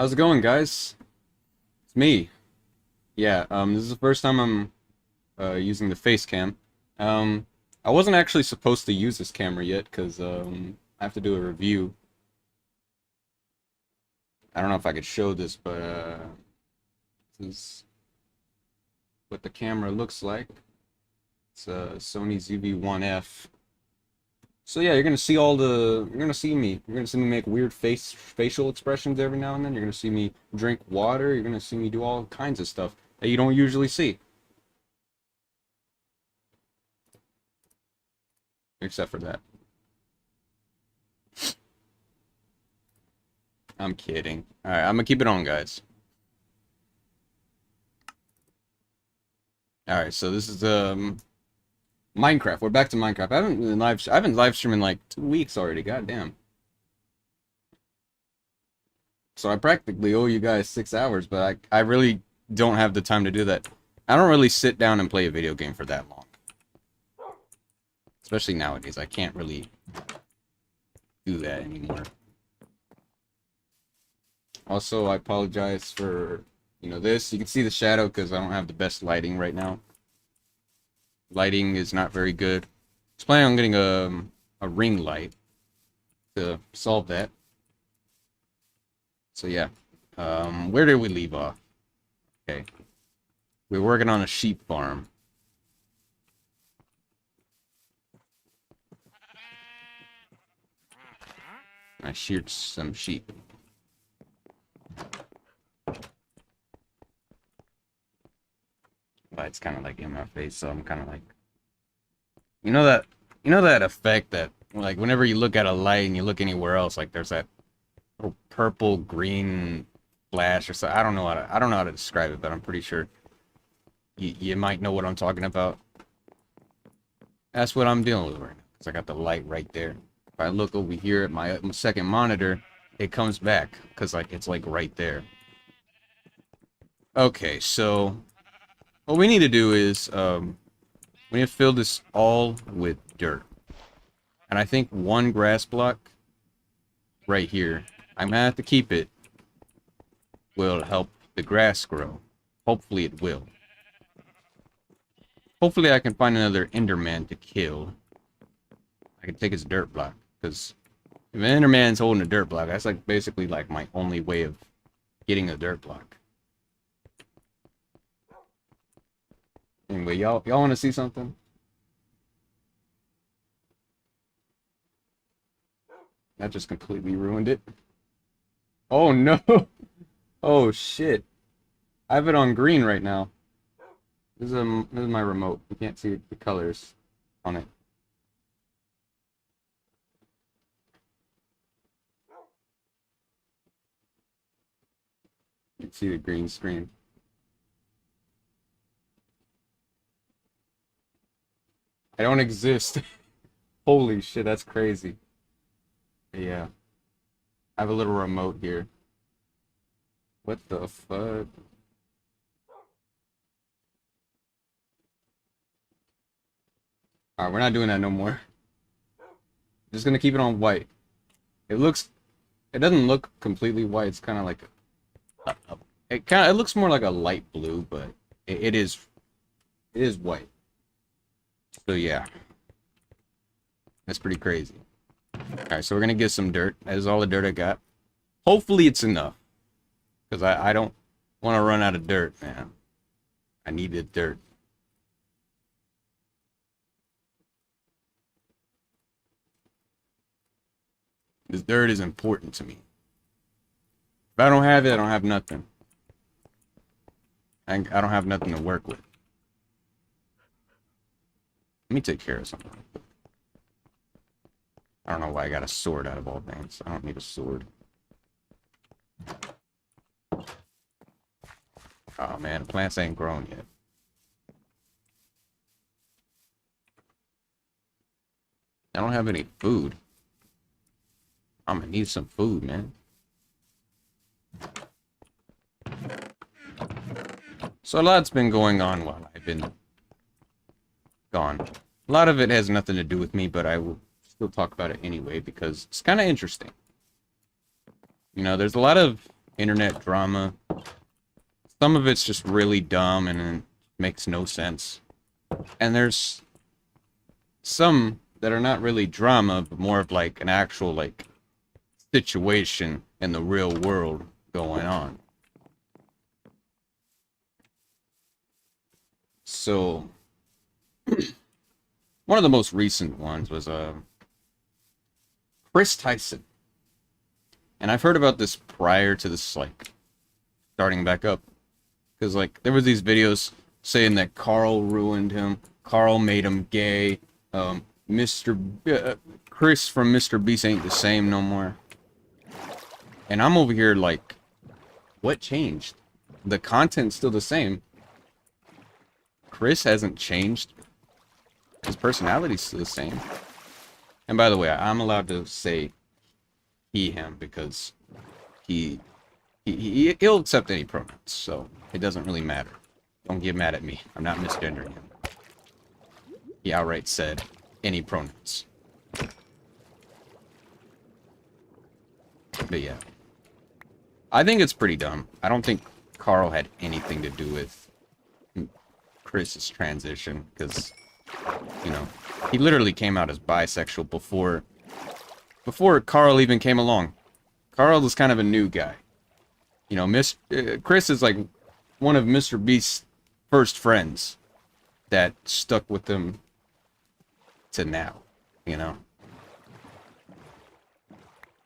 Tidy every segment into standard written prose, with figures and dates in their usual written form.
How's it going, guys? It's me. Yeah, this is the first time I'm using the face cam. Um, I wasn't actually supposed to use this camera yet because I have to do a review. I don't know if I could show this, but this is what the camera looks like. It's a Sony ZV-1F. So yeah, you're gonna see me. You're gonna see me make weird facial expressions every now and then. You're gonna see me drink water. You're gonna see me do all kinds of stuff that you don't usually see. Except for that. I'm kidding. Alright, I'm gonna keep it on, guys. Alright, so this is Minecraft. We're back to Minecraft. I haven't live streamed in like 2 weeks already, goddamn. So I practically owe you guys 6 hours, but I really don't have the time to do that. I don't really sit down and play a video game for that long. Especially nowadays, I can't really do that anymore. Also, I apologize for, this. You can see the shadow because I don't have the best lighting right now. Lighting is not very good. I was planning on getting a ring light to solve that. So yeah, where did we leave off? Okay, we're working on a sheep farm. I sheared some sheep. But it's kind of like in my face, so I'm kind of like, you know that effect that like whenever you look at a light and you look anywhere else, like there's that little purple green flash or so. I don't know how to describe it, but I'm pretty sure you might know what I'm talking about. That's what I'm dealing with right now, because I got the light right there. If I look over here at my second monitor, it comes back because like it's like right there. Okay, so what we need to do is we need to fill this all with dirt. And I think one grass block right here, I'm gonna have to keep it, will help the grass grow. Hopefully it will. Hopefully I can find another Enderman to kill. I can take his dirt block, because if an Enderman's holding a dirt block, that's like basically like my only way of getting a dirt block. Anyway, y'all want to see something? That just completely ruined it. Oh no! Oh shit! I have it on green right now. This is my remote. You can't see the colors on it. You can see the green screen. I don't exist. Holy shit, that's crazy. Yeah. I have a little remote here. What the fuck? Alright, we're not doing that no more. Just gonna keep it on white. It doesn't look completely white. It's kind of like it looks more like a light blue, but it is white. So yeah, that's pretty crazy. Alright, so we're gonna get some dirt. That is all the dirt I got. Hopefully it's enough, because I don't want to run out of dirt, man. I need the dirt. This dirt is important to me. If I don't have it, I don't have nothing. I don't have nothing to work with. Let me take care of something. I don't know why I got a sword out of all things. I don't need a sword. Oh man, the plants ain't grown yet. I don't have any food. I'm gonna need some food, man. So a lot's been going on while I've been gone. A lot of it has nothing to do with me, but I will still talk about it anyway because it's kind of interesting. There's a lot of internet drama. Some of it's just really dumb and it makes no sense. And there's some that are not really drama, but more of like an actual like situation in the real world going on. So one of the most recent ones was Chris Tyson. And I've heard about this prior to this like starting back up. Because like there was these videos saying that Carl ruined him. Carl made him gay. Chris from Mr. Beast ain't the same no more. And I'm over here like, what changed? The content's still the same. Chris hasn't changed. His personality's still the same. And by the way, I'm allowed to say he, him, because he'll accept any pronouns, so it doesn't really matter. Don't get mad at me. I'm not misgendering him. He outright said any pronouns. But yeah. I think it's pretty dumb. I don't think Carl had anything to do with Chris's transition, because, you know, he literally came out as bisexual before Carl even came along. Carl was kind of a new guy. You know, Chris is like one of Mr. Beast's first friends that stuck with him to now, you know.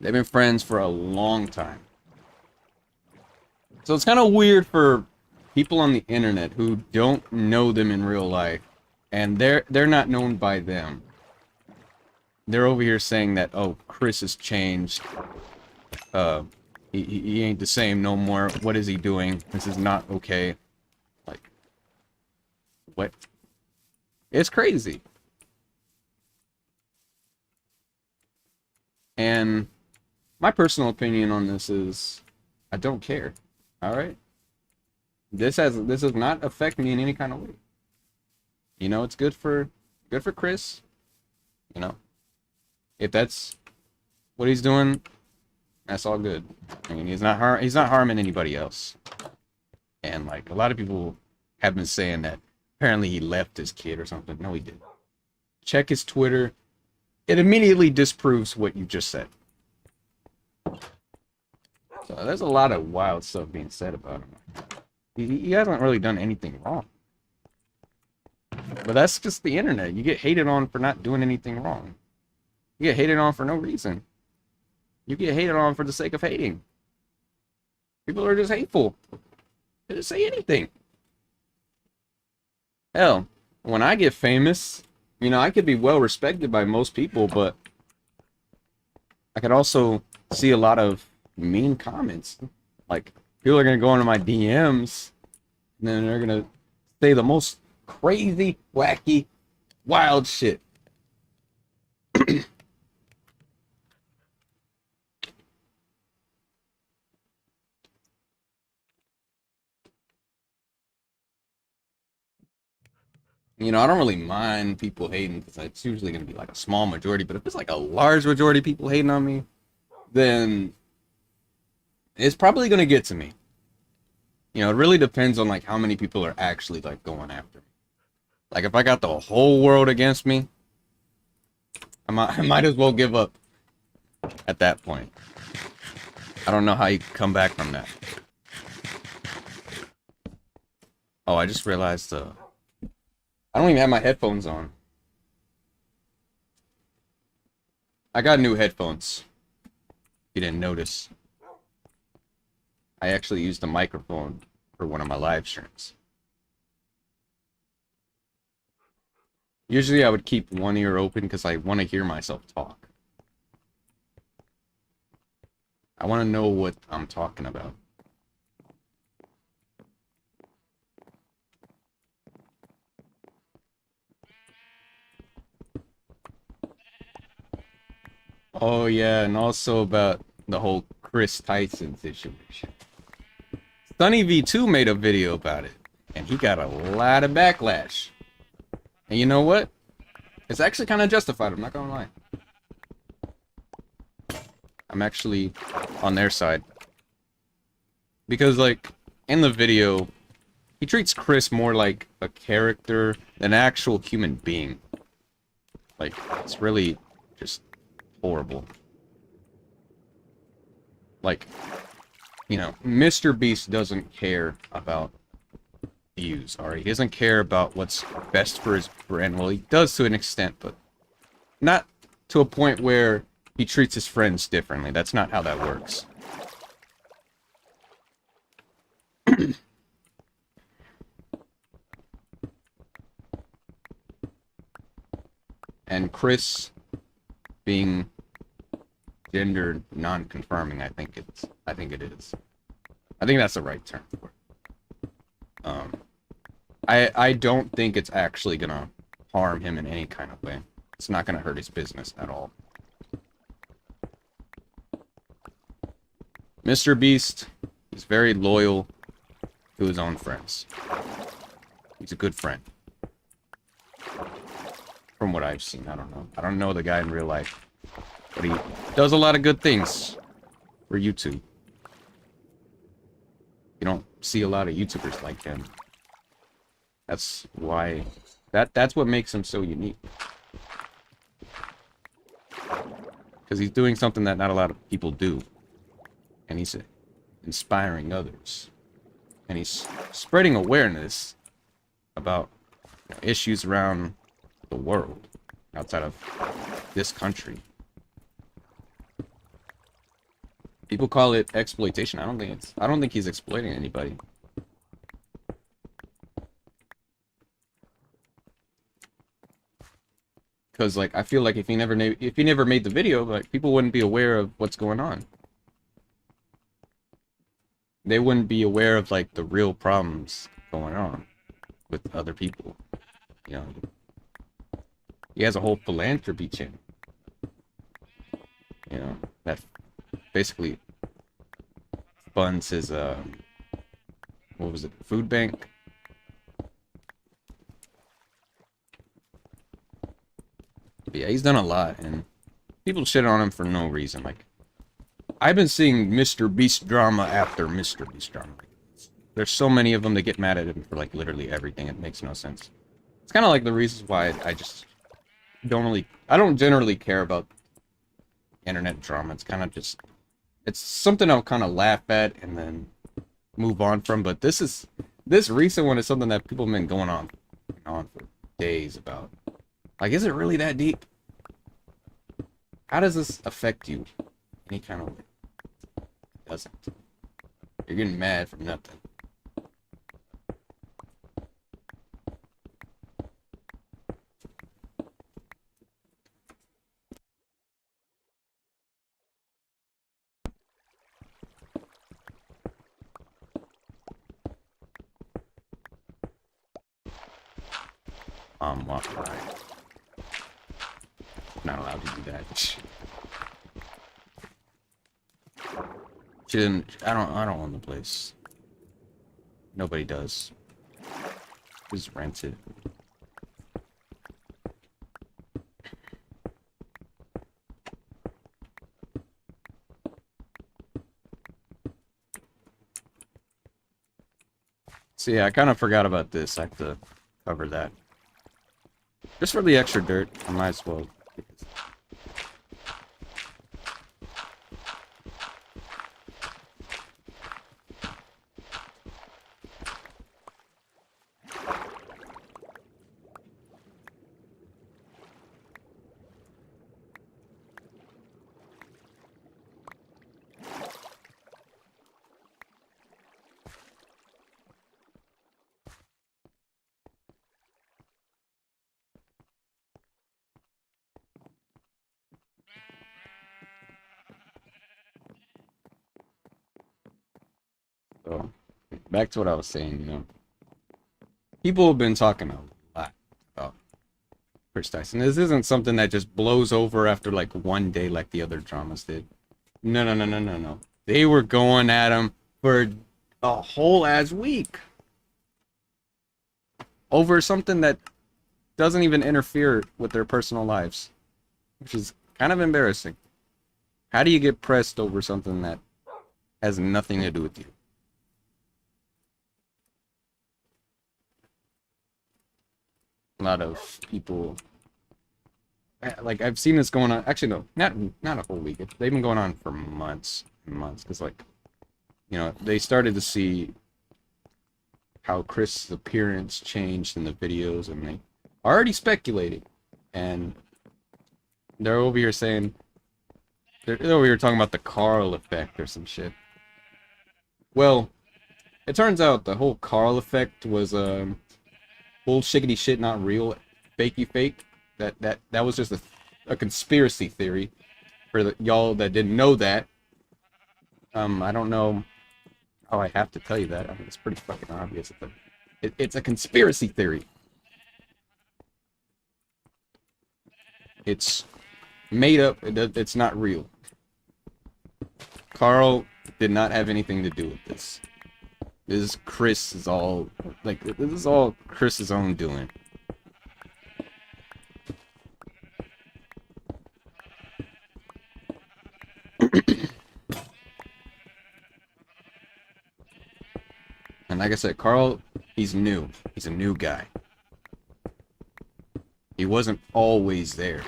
They've been friends for a long time. So it's kind of weird for people on the internet who don't know them in real life, and they're not known by them. They're over here saying that, oh, Chris has changed. He ain't the same no more. What is he doing? This is not okay. Like, what? It's crazy. And my personal opinion on this is, I don't care. All right. This does not affect me in any kind of way. You know, it's good for Chris. You know, if that's what he's doing, that's all good. I mean, he's not harming anybody else. And like a lot of people have been saying that apparently he left his kid or something. No, he didn't. Check his Twitter. It immediately disproves what you just said. So there's a lot of wild stuff being said about him. He hasn't really done anything wrong. But that's just the internet. You get hated on for not doing anything wrong. You get hated on for no reason. You get hated on for the sake of hating. People are just hateful. They just say anything. Hell, when I get famous, you know, I could be well respected by most people, but I could also see a lot of mean comments. Like, people are going to go into my DMs, and then they're going to say the most crazy, wacky, wild shit. You know, I don't really mind people hating because it's usually going to be like a small majority. But if it's like a large majority of people hating on me, then it's probably going to get to me. You know, it really depends on like how many people are actually like going after me. Like if I got the whole world against me, I might as well give up at that point. I don't know how you come back from that. Oh, I just realized I don't even have my headphones on. I got new headphones. You didn't notice. I actually used a microphone for one of my live streams. Usually I would keep one ear open because I want to hear myself talk. I want to know what I'm talking about. Oh yeah, and also about the whole Chris Tyson situation. Sunny V2 made a video about it, and he got a lot of backlash. And you know what? It's actually kind of justified, I'm not gonna lie. I'm actually on their side. Because, like, in the video, he treats Chris more like a character than an actual human being. Like, it's really just horrible. Like, you know, Mr. Beast doesn't care about views, alright? He doesn't care about what's best for his brand. Well, he does to an extent, but not to a point where he treats his friends differently. That's not how that works. And Chris being gender non-confirming, I think it is. I think that's the right term for it. I don't think it's actually gonna harm him in any kind of way. It's not gonna hurt his business at all. Mr. Beast is very loyal to his own friends. He's a good friend. From what I've seen, I don't know. I don't know the guy in real life. But he does a lot of good things for YouTube. You don't see a lot of YouTubers like him. That's why... That's what makes him so unique. Because he's doing something that not a lot of people do. And he's inspiring others. And he's spreading awareness about issues around the world outside of this country. People call it exploitation. I don't think he's exploiting anybody. Because, like, I feel like if he never made the video, like, people wouldn't be aware of what's going on. They wouldn't be aware of, like, the real problems going on with other people. You know, he has a whole philanthropy channel. You know, that basically funds his, what was it, food bank? But yeah, he's done a lot, and people shit on him for no reason. Like, I've been seeing Mr. Beast drama after Mr. Beast drama. There's so many of them that get mad at him for, like, literally everything. It makes no sense. It's kind of like the reasons why I just I don't generally care about internet drama. It's kind of just, it's something I'll kind of laugh at and then move on from. But this recent one is something that people have been going on for days about. Like, is it really that deep? How does this affect you? Any kind of way? It doesn't. You're getting mad for nothing. Walk by. Not allowed to do that. She didn't. I don't own the place. Nobody does. Just rent it. So yeah, I kind of forgot about this. I have to cover that. Just for the extra dirt, I might as well. So, back to what I was saying, you know. People have been talking a lot about Chris Tyson. This isn't something that just blows over after, like, one day like the other dramas did. No. They were going at him for a whole ass week. Over something that doesn't even interfere with their personal lives. Which is kind of embarrassing. How do you get pressed over something that has nothing to do with you? A lot of people, like, I've seen this going on. Actually, no, not a whole week. They've been going on for months and months. Because, like, you know, they started to see how Chris' appearance changed in the videos, and they already speculated. And they're over here saying, they're over here talking about the Carl effect or some shit. Well, it turns out the whole Carl effect was bullshiggity shit, not real, fakey fake. That was just a conspiracy theory for the y'all that didn't know that. I don't know how I have to tell you that. I mean, it's pretty fucking obvious. It's a conspiracy theory. It's made up. It's not real. Carl did not have anything to do with this. This is Chris is all like this is all Chris's own doing. And like I said, Carl, he's new. He's a new guy. He wasn't always there.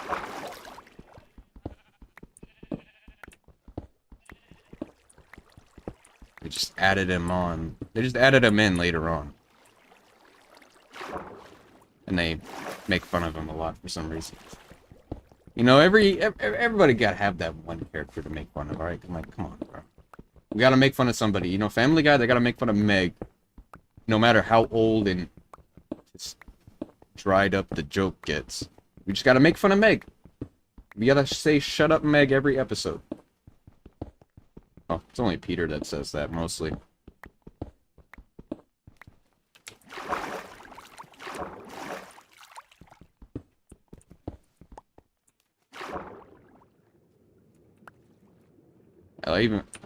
They just added him on. They just added him in later on. And they make fun of him a lot for some reason. You know, everybody gotta have that one character to make fun of, alright? I'm like, come on, bro. We gotta make fun of somebody. You know, Family Guy, they gotta make fun of Meg. No matter how old and just dried up the joke gets. We just gotta make fun of Meg. We gotta say, shut up, Meg, every episode. Oh, it's only Peter that says that, mostly.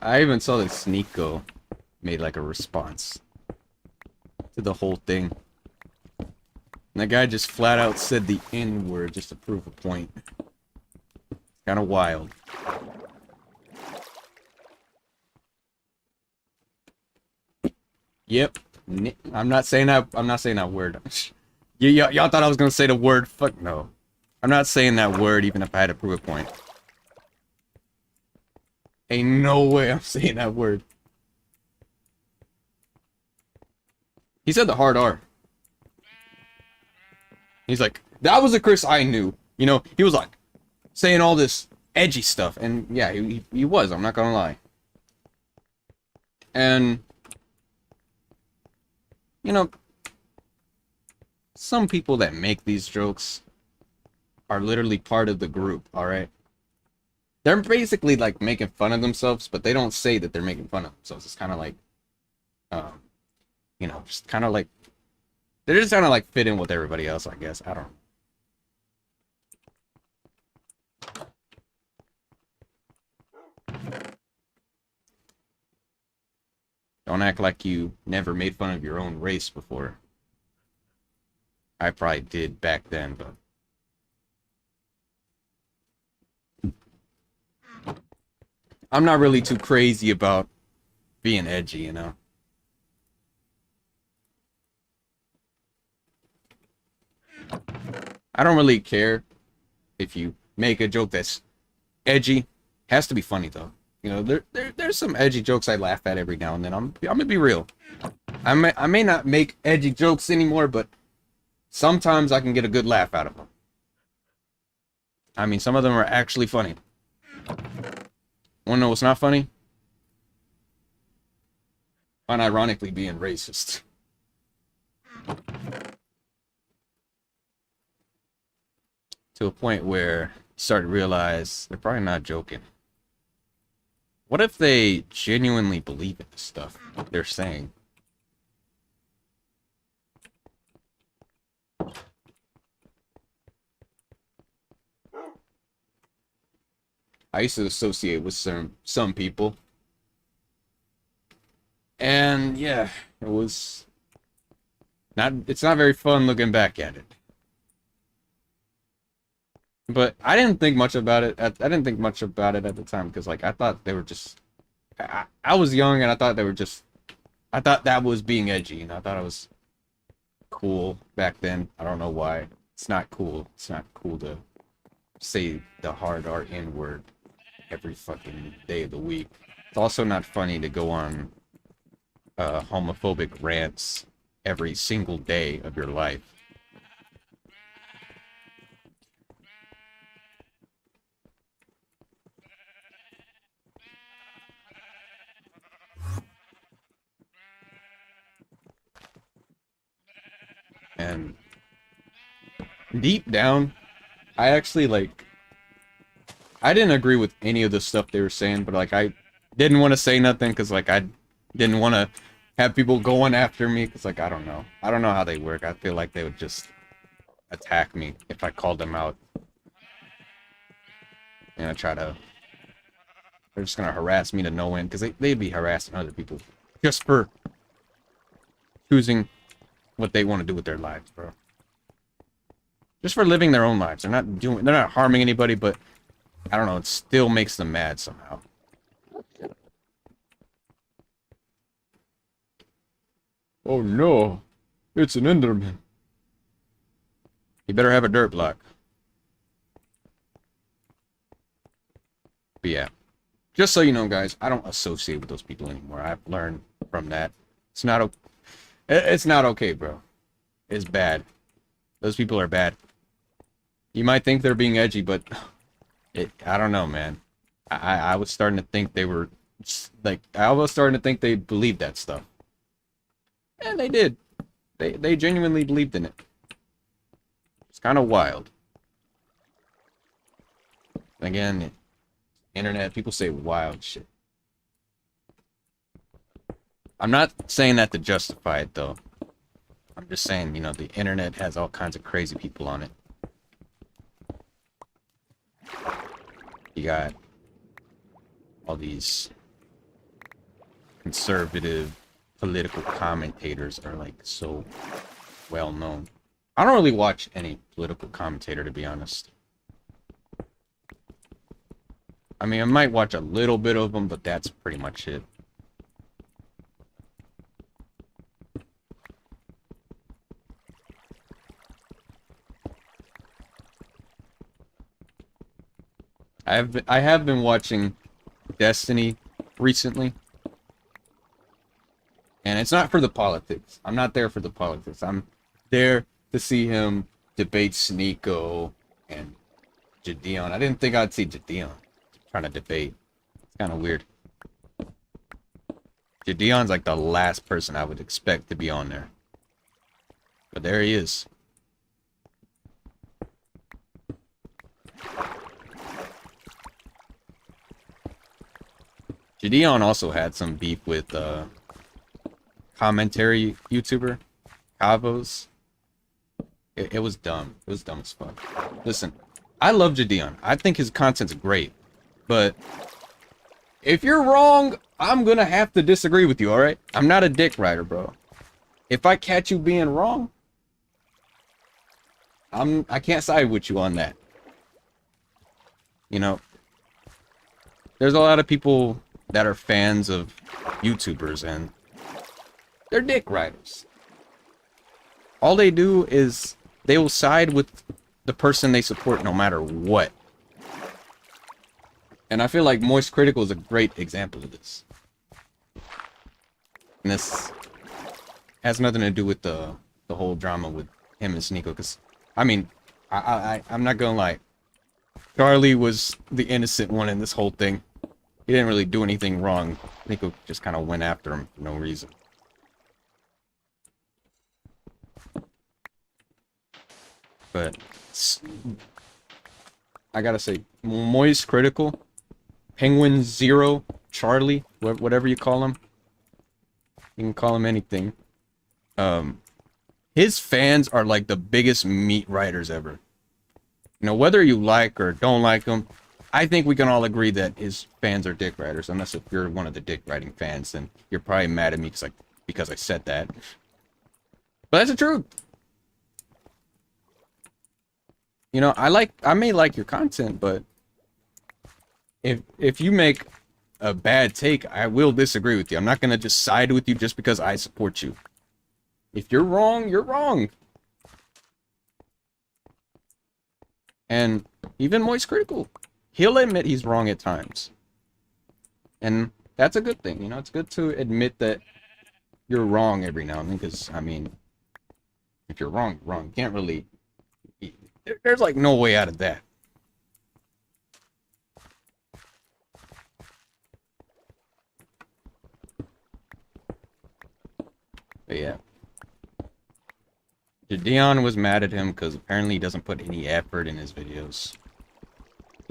I even saw that Sneeko made like a response to the whole thing. And that guy just flat out said the N-word just to prove a point. Kind of wild. Yep. I'm not saying that word. Y'all thought I was gonna say the word. Fuck no. I'm not saying that word even if I had to prove a point. Ain't no way I'm saying that word. He said the hard R. He's like, that was a Chris I knew. You know, he was like saying all this edgy stuff. And yeah, he was, I'm not gonna lie. And you know, some people that make these jokes are literally part of the group, alright? They're basically like making fun of themselves, but they don't say that they're making fun of themselves. It's kind of like, you know, just kind of like, they're just kind of like fit in with everybody else, I guess. I don't know. Don't act like you never made fun of your own race before. I probably did back then, but I'm not really too crazy about being edgy, you know? I don't really care if you make a joke that's edgy. Has to be funny, though. You know, there's some edgy jokes I laugh at every now and then. I'm gonna be real. I may not make edgy jokes anymore, but sometimes I can get a good laugh out of them. I mean, some of them are actually funny. Wanna know what's not funny? Unironically being racist. To a point where you start to realize they're probably not joking. What if they genuinely believe in the stuff they're saying? I used to associate with some people. And yeah, it's not very fun looking back at it. But I didn't think much about it. I didn't think much about it at the time because, like, I thought they were just. I was young and I thought they were just. I thought that was being edgy, and I thought it was cool back then. I don't know why. It's not cool. It's not cool to say the hard R N word every fucking day of the week. It's also not funny to go on homophobic rants every single day of your life. And deep down, I actually like, I didn't agree with any of the stuff they were saying, but like I didn't want to say nothing because like I didn't want to have people going after me because like I don't know how they work. I feel like they would just attack me if I called them out. You know, they're just gonna harass me to no end because they'd be harassing other people just for choosing what they want to do with their lives, bro. Just for living their own lives. They're not harming anybody, but I don't know, it still makes them mad somehow. Oh no, it's an Enderman. You better have a dirt block. But yeah, just so you know, guys, I don't associate with those people anymore. I've learned from that. It's not okay, bro. It's bad. Those people are bad. You might think they're being edgy, but I don't know, man. I was starting to think they were like, I was starting to think they believed that stuff. And they did. They genuinely believed in it. It's kind of wild. Again, internet, people say wild shit. I'm not saying that to justify it, though. I'm just saying, you know, the internet has all kinds of crazy people on it. You got all these conservative political commentators are like so well known. I don't really watch any political commentator, to be honest. I mean, I might watch a little bit of them, but that's pretty much it. I have been watching Destiny recently. And it's not for the politics. I'm not there for the politics. I'm there to see him debate Sneeko and Jadeon. I didn't think I'd see Jadeon trying to debate. It's kind of weird. Jadeon's like the last person I would expect to be on there. But there he is. Jadeon also had some beef with commentary YouTuber Cavos. It was dumb. It was dumb as fuck. Listen, I love Jadeon. I think his content's great. But if you're wrong, I'm gonna have to disagree with you, alright? I'm not a dick rider, bro. If I catch you being wrong, I can't side with you on that. You know, there's a lot of people that are fans of YouTubers and they're dick riders. All they do is they will side with the person they support no matter what. And I feel like Moist Critical is a great example of this. And this has nothing to do with the whole drama with him and Sneeko, because I mean, I'm not gonna lie. Charlie was the innocent one in this whole thing. He didn't really do anything wrong. Sneeko just kind of went after him for no reason. But I gotta say, Moist Critical, Penguin Zero, Charlie, whatever you call him. You can call him anything. His fans are like the biggest meat riders ever. You know, whether you like or don't like him, I think we can all agree that his fans are dick riders. Unless if you're one of the dick riding fans, then you're probably mad at me because I said that. But that's the truth. You know, I may like your content, but if you make a bad take, I will disagree with you. I'm not gonna just side with you just because I support you. If you're wrong, you're wrong. And even Moist Critical, he'll admit he's wrong at times. And that's a good thing, you know? It's good to admit that you're wrong every now and then, because, I mean, if you're wrong, you're wrong. You can't really... There's, like, no way out of that. But, yeah. Dion was mad at him because apparently he doesn't put any effort in his videos.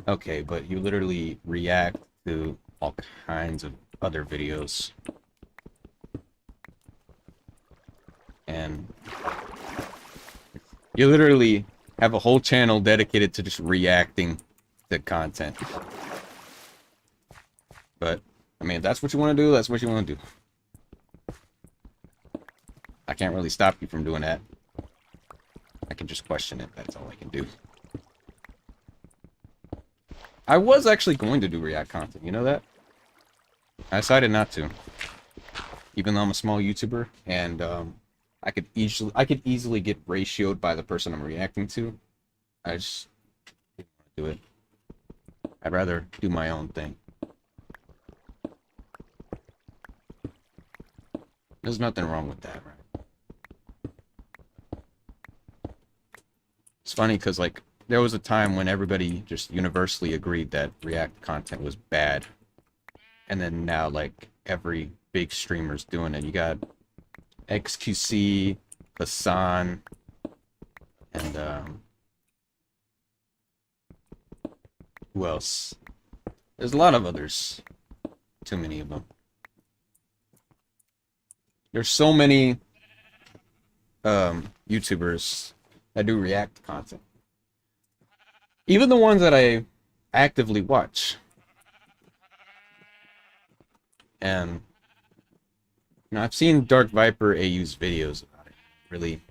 Okay, but you literally react to all kinds of other videos. And you literally have a whole channel dedicated to just reacting to content. But, I mean, if that's what you want to do, that's what you want to do. I can't really stop you from doing that. I can just question it, that's all I can do. I was actually going to do React content, you know that? I decided not to. Even though I'm a small YouTuber, and I could easily get ratioed by the person I'm reacting to. I just didn't want to do it. I'd rather do my own thing. There's nothing wrong with that, right? It's funny because, like, there was a time when everybody just universally agreed that React content was bad. And then now, like, every big streamer's doing it. You got XQC, Hassan, and, who else? There's a lot of others. Too many of them. There's so many, YouTubers that do React content. Even the ones that I actively watch. And, you know, I've seen Dark Viper AU's videos about it. Really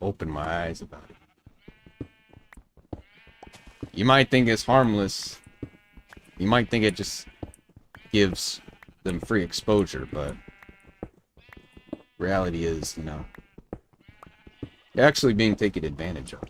opened my eyes about it. You might think it's harmless. You might think it just gives them free exposure, but reality is, you know, they're actually being taken advantage of.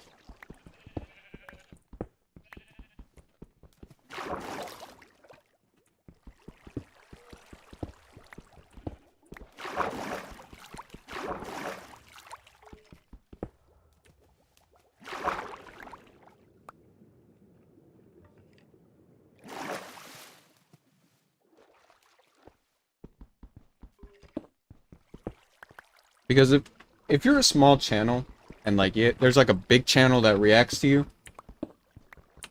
Because if you're a small channel and like there's like a big channel that reacts to you,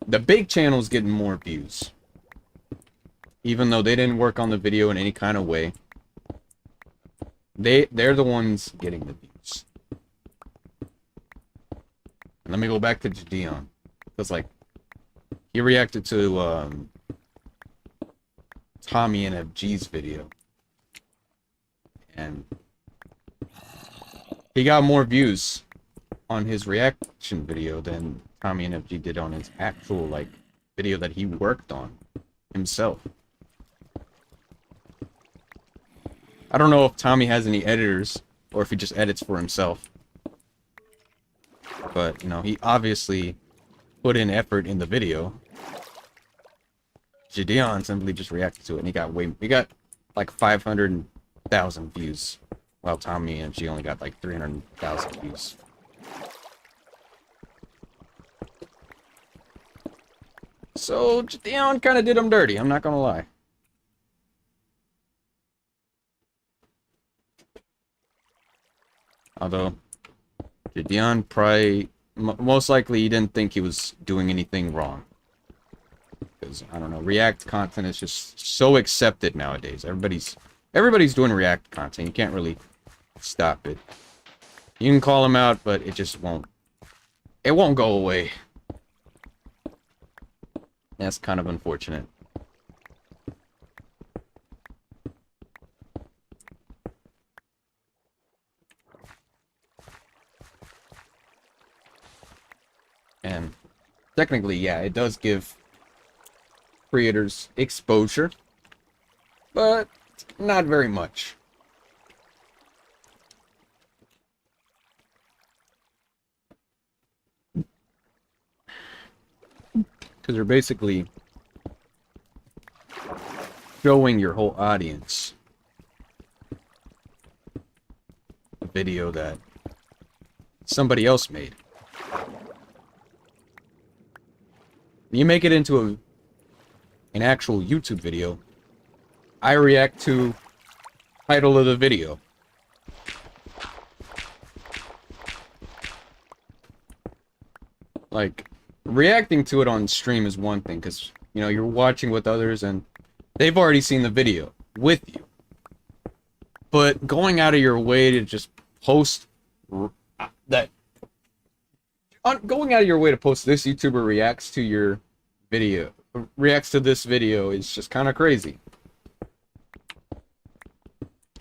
the big channel's getting more views. Even though they didn't work on the video in any kind of way. They're the ones getting the views. And let me go back to Dion. Because like he reacted to Tommy and FG's video. And he got more views on his reaction video than Tommy and FG did on his actual, like, video that he worked on himself. I don't know if Tommy has any editors, or if he just edits for himself. But, you know, he obviously put in effort in the video. Gideon simply just reacted to it, and he got like 500,000 views. While Tommy and she only got like 300,000 views. So, Dion kind of did him dirty, I'm not gonna lie. Although, Dion probably, most likely he didn't think he was doing anything wrong. Because, I don't know, React content is just so accepted nowadays. Everybody's doing React content, you can't really stop it. You can call him out, but it just won't. It won't go away. That's kind of unfortunate. And technically, yeah, it does give creators exposure, but not very much. Because you're basically showing your whole audience a video that somebody else made. You make it into an actual YouTube video. I react to title of the video. Like, reacting to it on stream is one thing, because, you know, you're watching with others and they've already seen the video with you. But going out of your way to just post going out of your way to post this YouTuber reacts to your video, reacts to this video is just kind of crazy.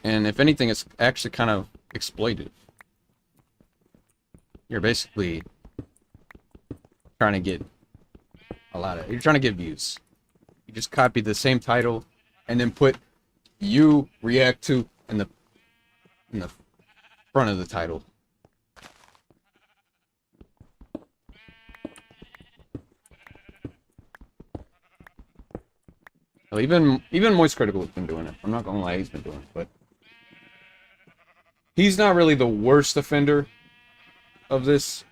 And if anything, it's actually kind of exploitive. You're basically trying to get you're trying to get views. You just copy the same title and then put "you react to" in the front of the title. Well, even Moist Critical has been doing it. I'm not gonna lie, he's been doing it, but he's not really the worst offender of this.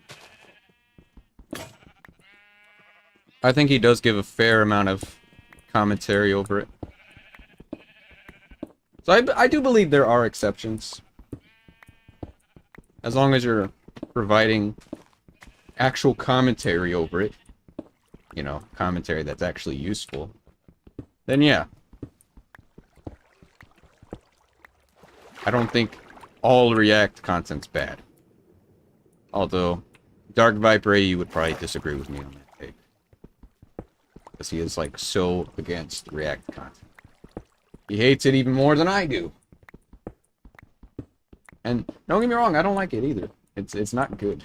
I think he does give a fair amount of commentary over it. So I do believe there are exceptions. As long as you're providing actual commentary over it, you know, commentary that's actually useful, then yeah. I don't think all React content's bad. Although, Dark Viper AE would probably disagree with me on that take. Because he is, like, so against React content. He hates it even more than I do. And don't get me wrong, I don't like it either. It's not good.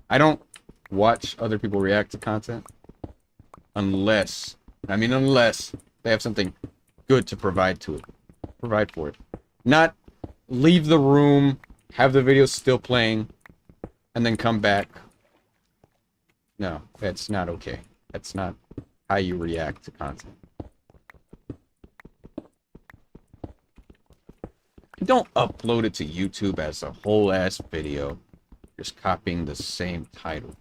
I don't watch other people react to content unless they have something good to provide for it. Not leave the room, have the video still playing, and then come back. No, that's not okay. That's not how you react to content. Don't upload it to YouTube as a whole ass video, just copying the same title.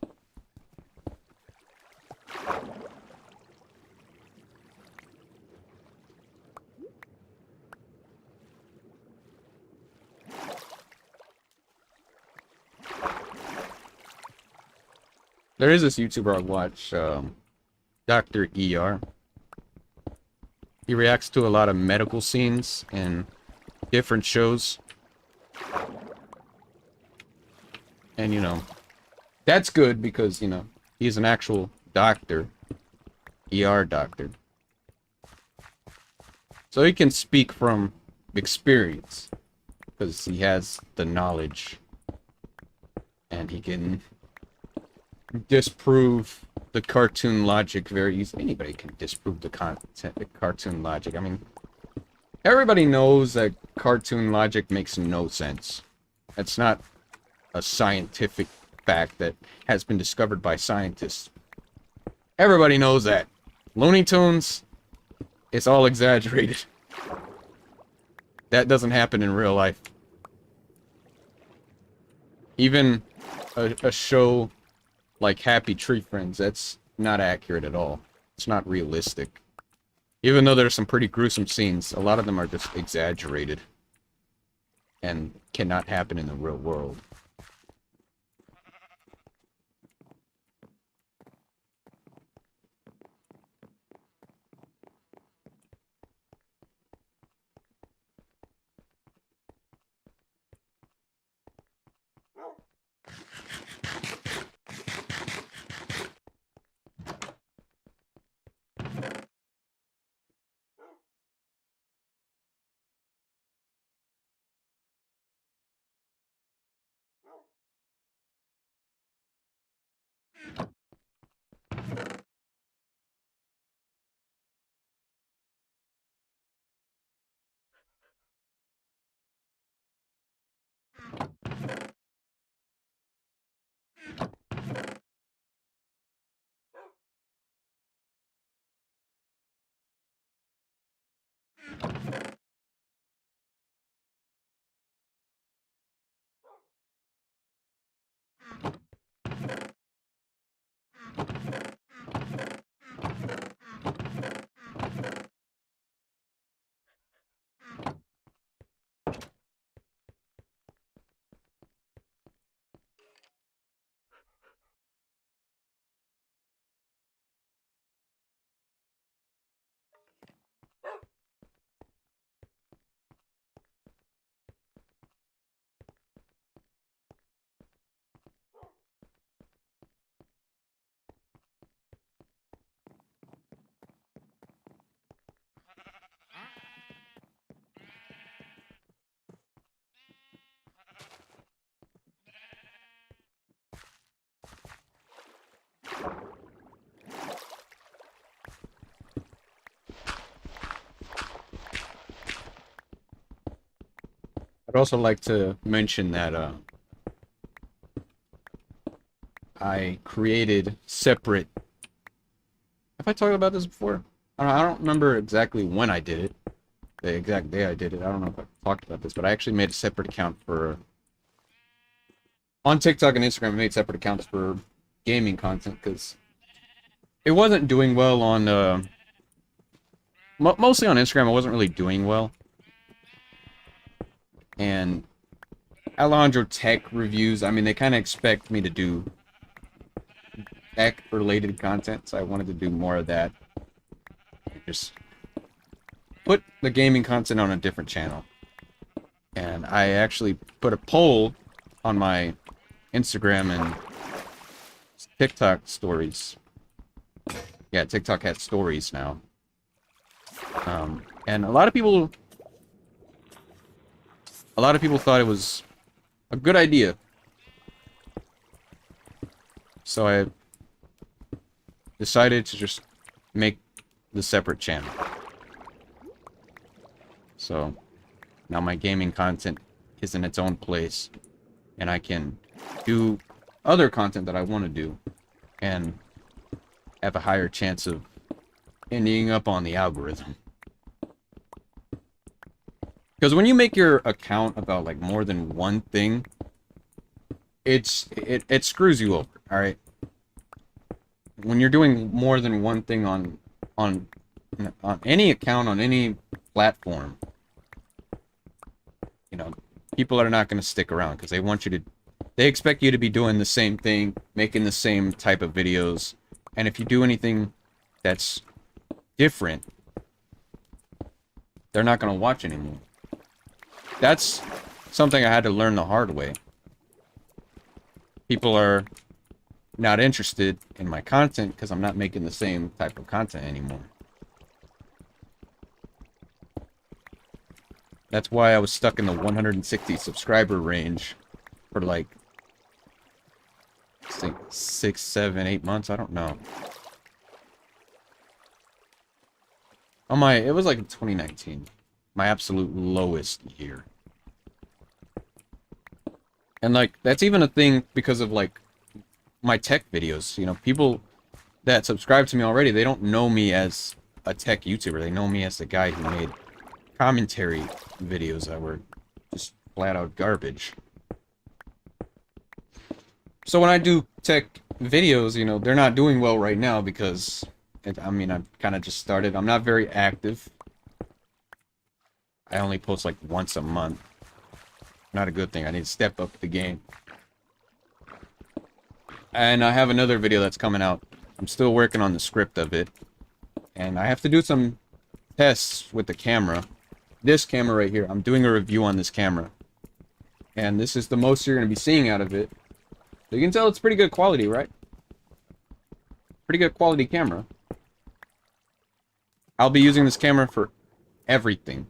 There is this YouTuber I watch, Dr. ER. He reacts to a lot of medical scenes and different shows. And, you know, that's good because, you know, he's an actual doctor. ER doctor. So he can speak from experience. Because he has the knowledge. And he can disprove the cartoon logic very easily. Anybody can disprove the cartoon logic. I mean, everybody knows that cartoon logic makes no sense. It's not a scientific fact that has been discovered by scientists. Everybody knows that. Looney Tunes, it's all exaggerated. That doesn't happen in real life. Even a show like Happy Tree Friends, that's not accurate at all. It's not realistic. Even though there's some pretty gruesome scenes, a lot of them are just exaggerated and cannot happen in the real world. also like to mention that I created separate. Have I talked about this before? I don't remember exactly when I did it. The exact day I did it. I don't know if I talked about this, but I actually made a separate account for on TikTok and Instagram. I made separate accounts for gaming content because it wasn't doing well on mostly on Instagram. I wasn't really doing well, and Alejandro Tech reviews. I mean, they kind of expect me to do tech-related content, so I wanted to do more of that. Just put the gaming content on a different channel. And I actually put a poll on my Instagram and TikTok stories. Yeah, TikTok has stories now. And a lot of people thought it was a good idea. So I decided to just make the separate channel. So now my gaming content is in its own place, and I can do other content that I want to do and have a higher chance of ending up on the algorithm. Because when you make your account about like more than one thing, it screws you over, all right? When you're doing more than one thing on any account, on any platform, you know, people are not going to stick around because they expect you to be doing the same thing, making the same type of videos, and if you do anything that's different, they're not going to watch anymore. That's something I had to learn the hard way. People are not interested in my content because I'm not making the same type of content anymore. That's why I was stuck in the 160 subscriber range for like I think 6, 7, 8 months. I don't know. It was like in 2019, my absolute lowest year. And like that's even a thing because of like my tech videos. You know, people that subscribe to me already, they don't know me as a tech YouTuber. They know me as the guy who made commentary videos that were just flat out garbage. So when I do tech videos, you know, they're not doing well right now because, I mean, I've kind of just started. I'm not very active. I only post like once a month. Not a good thing. I need to step up the game. And I have another video that's coming out. I'm still working on the script of it. And I have to do some tests with the camera. This camera right here. I'm doing a review on this camera. And this is the most you're going to be seeing out of it. So you can tell it's pretty good quality, right? Pretty good quality camera. I'll be using this camera for everything.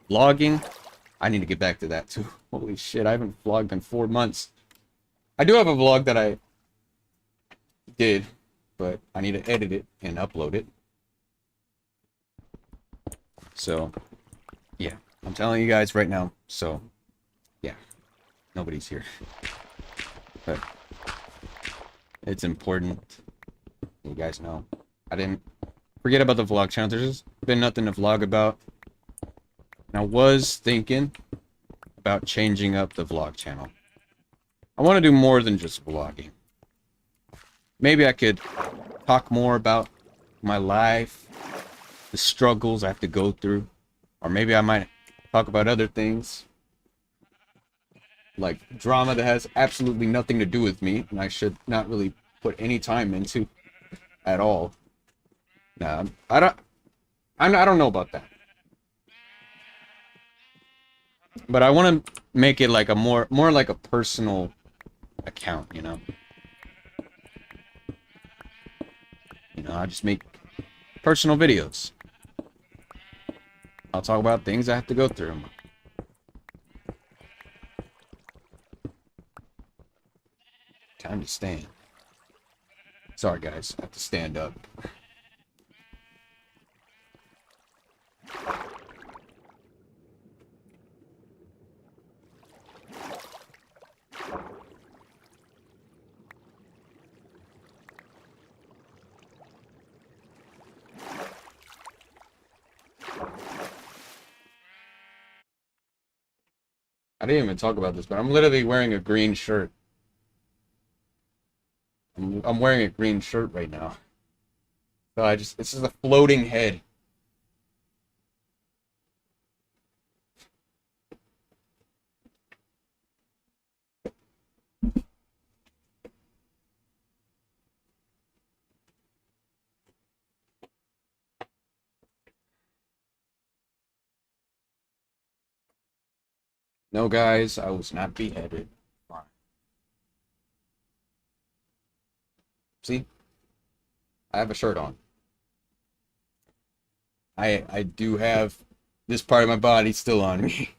Vlogging. I need to get back to that too. Holy shit, I haven't vlogged in 4 months. I do have a vlog that I did, but I need to edit it and upload it. So, yeah. I'm telling you guys right now. So, yeah. Nobody's here. But it's important. You guys know. I didn't forget about the vlog channel. There's just been nothing to vlog about. And I was thinking about changing up the vlog channel. I want to do more than just vlogging. Maybe I could talk more about my life, the struggles I have to go through. Or maybe I might talk about other things. Like drama that has absolutely nothing to do with me. And I should not really put any time into at all. Nah, I don't know about that. But I want to make it like a more like a personal account, you know. You know, I just make personal videos. I'll talk about things I have to go through. Time to stand. Sorry, guys. I have to stand up. I didn't even talk about this, but I'm literally wearing a green shirt. I'm wearing a green shirt right now. So this is a floating head. No, guys, I was not beheaded. Fine. See, I have a shirt on. I do have this part of my body still on me,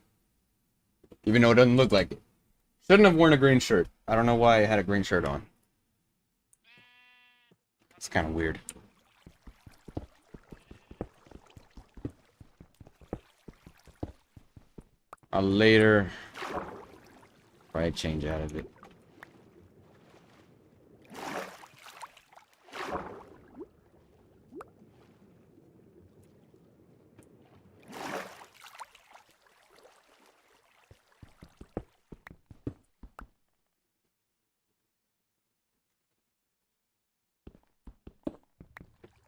even though it doesn't look like it. Shouldn't have worn a green shirt. I don't know why I had a green shirt on. It's kind of weird. I'll later probably change out of it.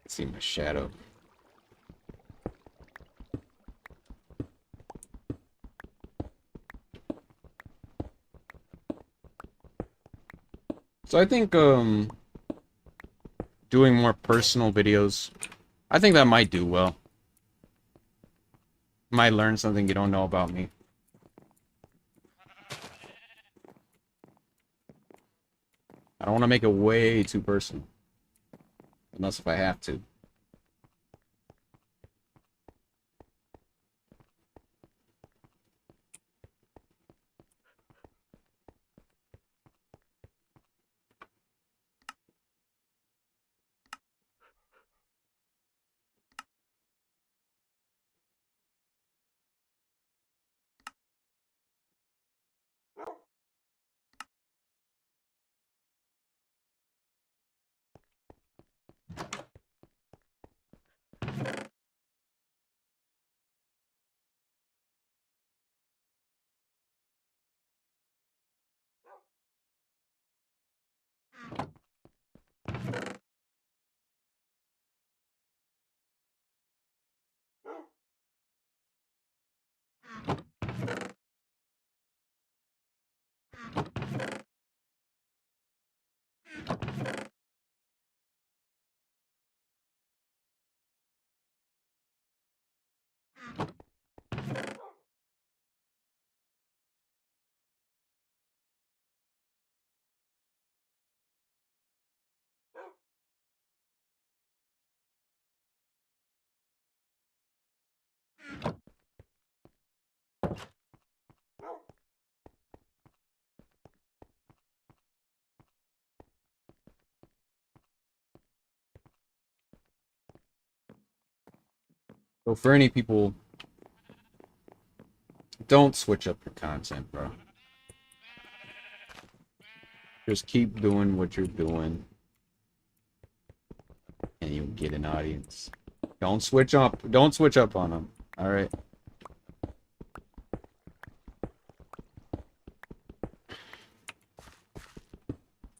See my shadow. So I think doing more personal videos, I think that might do well. Might learn something you don't know about me. I don't want to make it way too personal. Unless if I have to. So for any people, don't switch up your content, bro. Just keep doing what you're doing, and you'll get an audience. Don't switch up. Don't switch up on them. All right.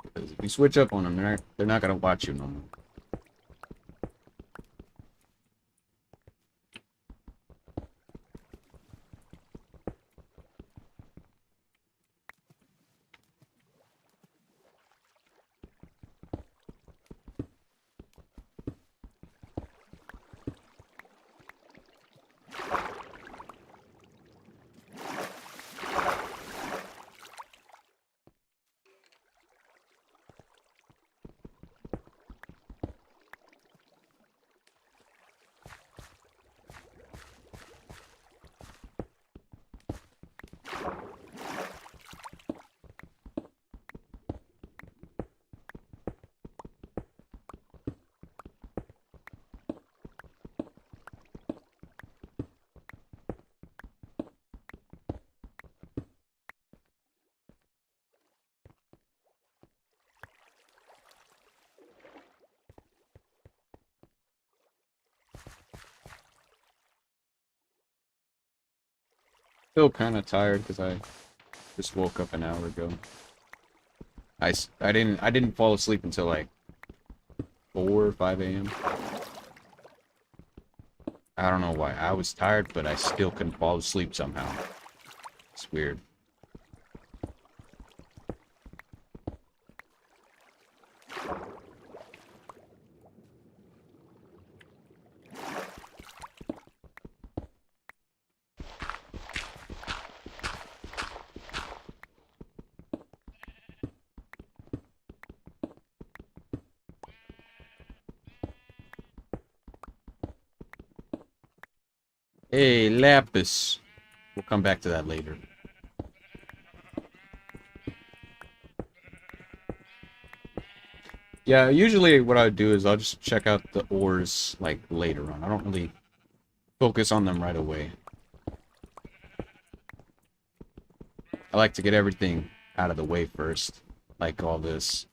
Because if you switch up on them, they're not gonna watch you no more. Still kind of tired because I Just woke up an hour ago. I didn't fall asleep until like 4 or 5 a.m. I don't know why. I was tired, but I still couldn't fall asleep somehow. It's weird. Hey, lapis. We'll come back to that later. Yeah, usually what I do is I'll just check out the ores, like, later on. I don't really focus on them right away. I like to get everything out of the way first, like all this.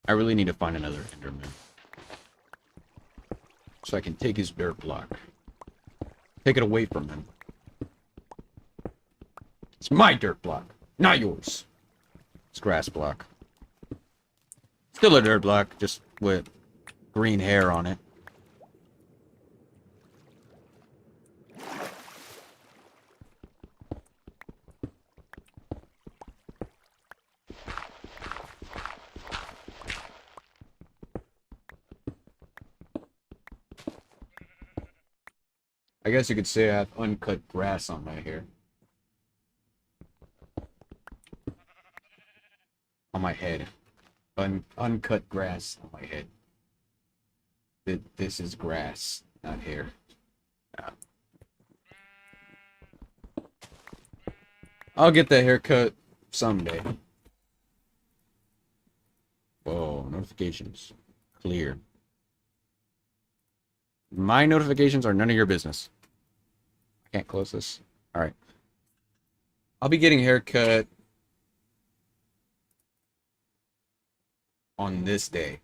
I really need to find another Enderman. So I can take his dirt block. Take it away from him. It's my dirt block, not yours. It's grass block. Still a dirt block, just with green hair on it. I guess you could say I have uncut grass on my hair. On my head. Uncut grass on my head. This is grass, not hair. I'll get that haircut someday. Whoa, notifications. Clear. My notifications are none of your business. I can't close this. Alright. I'll be getting a haircut on this day.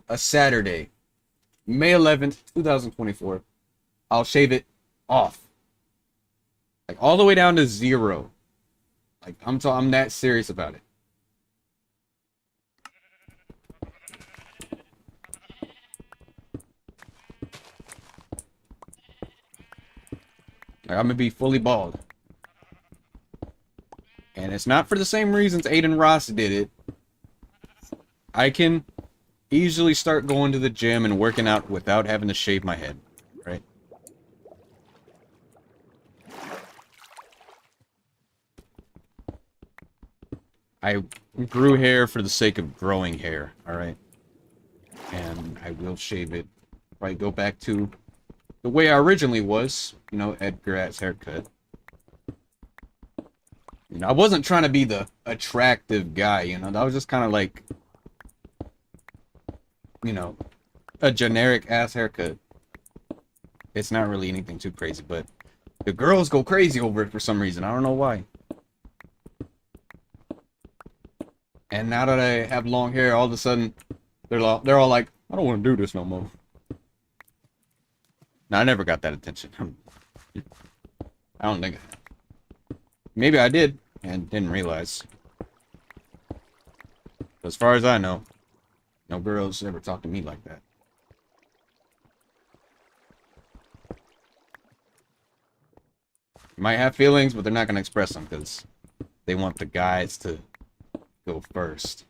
A Saturday. May 11th, 2024. I'll shave it off. Like, all the way down to 0. Like, I'm that serious about it. Like, I'm gonna be fully bald. And it's not for the same reasons Aiden Ross did it. I can easily start going to the gym and working out without having to shave my head, right? I grew hair for the sake of growing hair, alright? And I will shave it. Probably go back to the way I originally was, you know, Ed Gratt's haircut. You know, I wasn't trying to be the attractive guy, you know, I was just kind of like you know, a generic ass haircut. It's not really anything too crazy, but the girls go crazy over it for some reason. I don't know why. And now that I have long hair, all of a sudden, they're all like, I don't want to do this no more. No, I never got that attention. I don't think. Maybe I did and didn't realize. As far as I know, no girls ever talk to me like that. You might have feelings, but they're not going to express them because they want the guys to go first.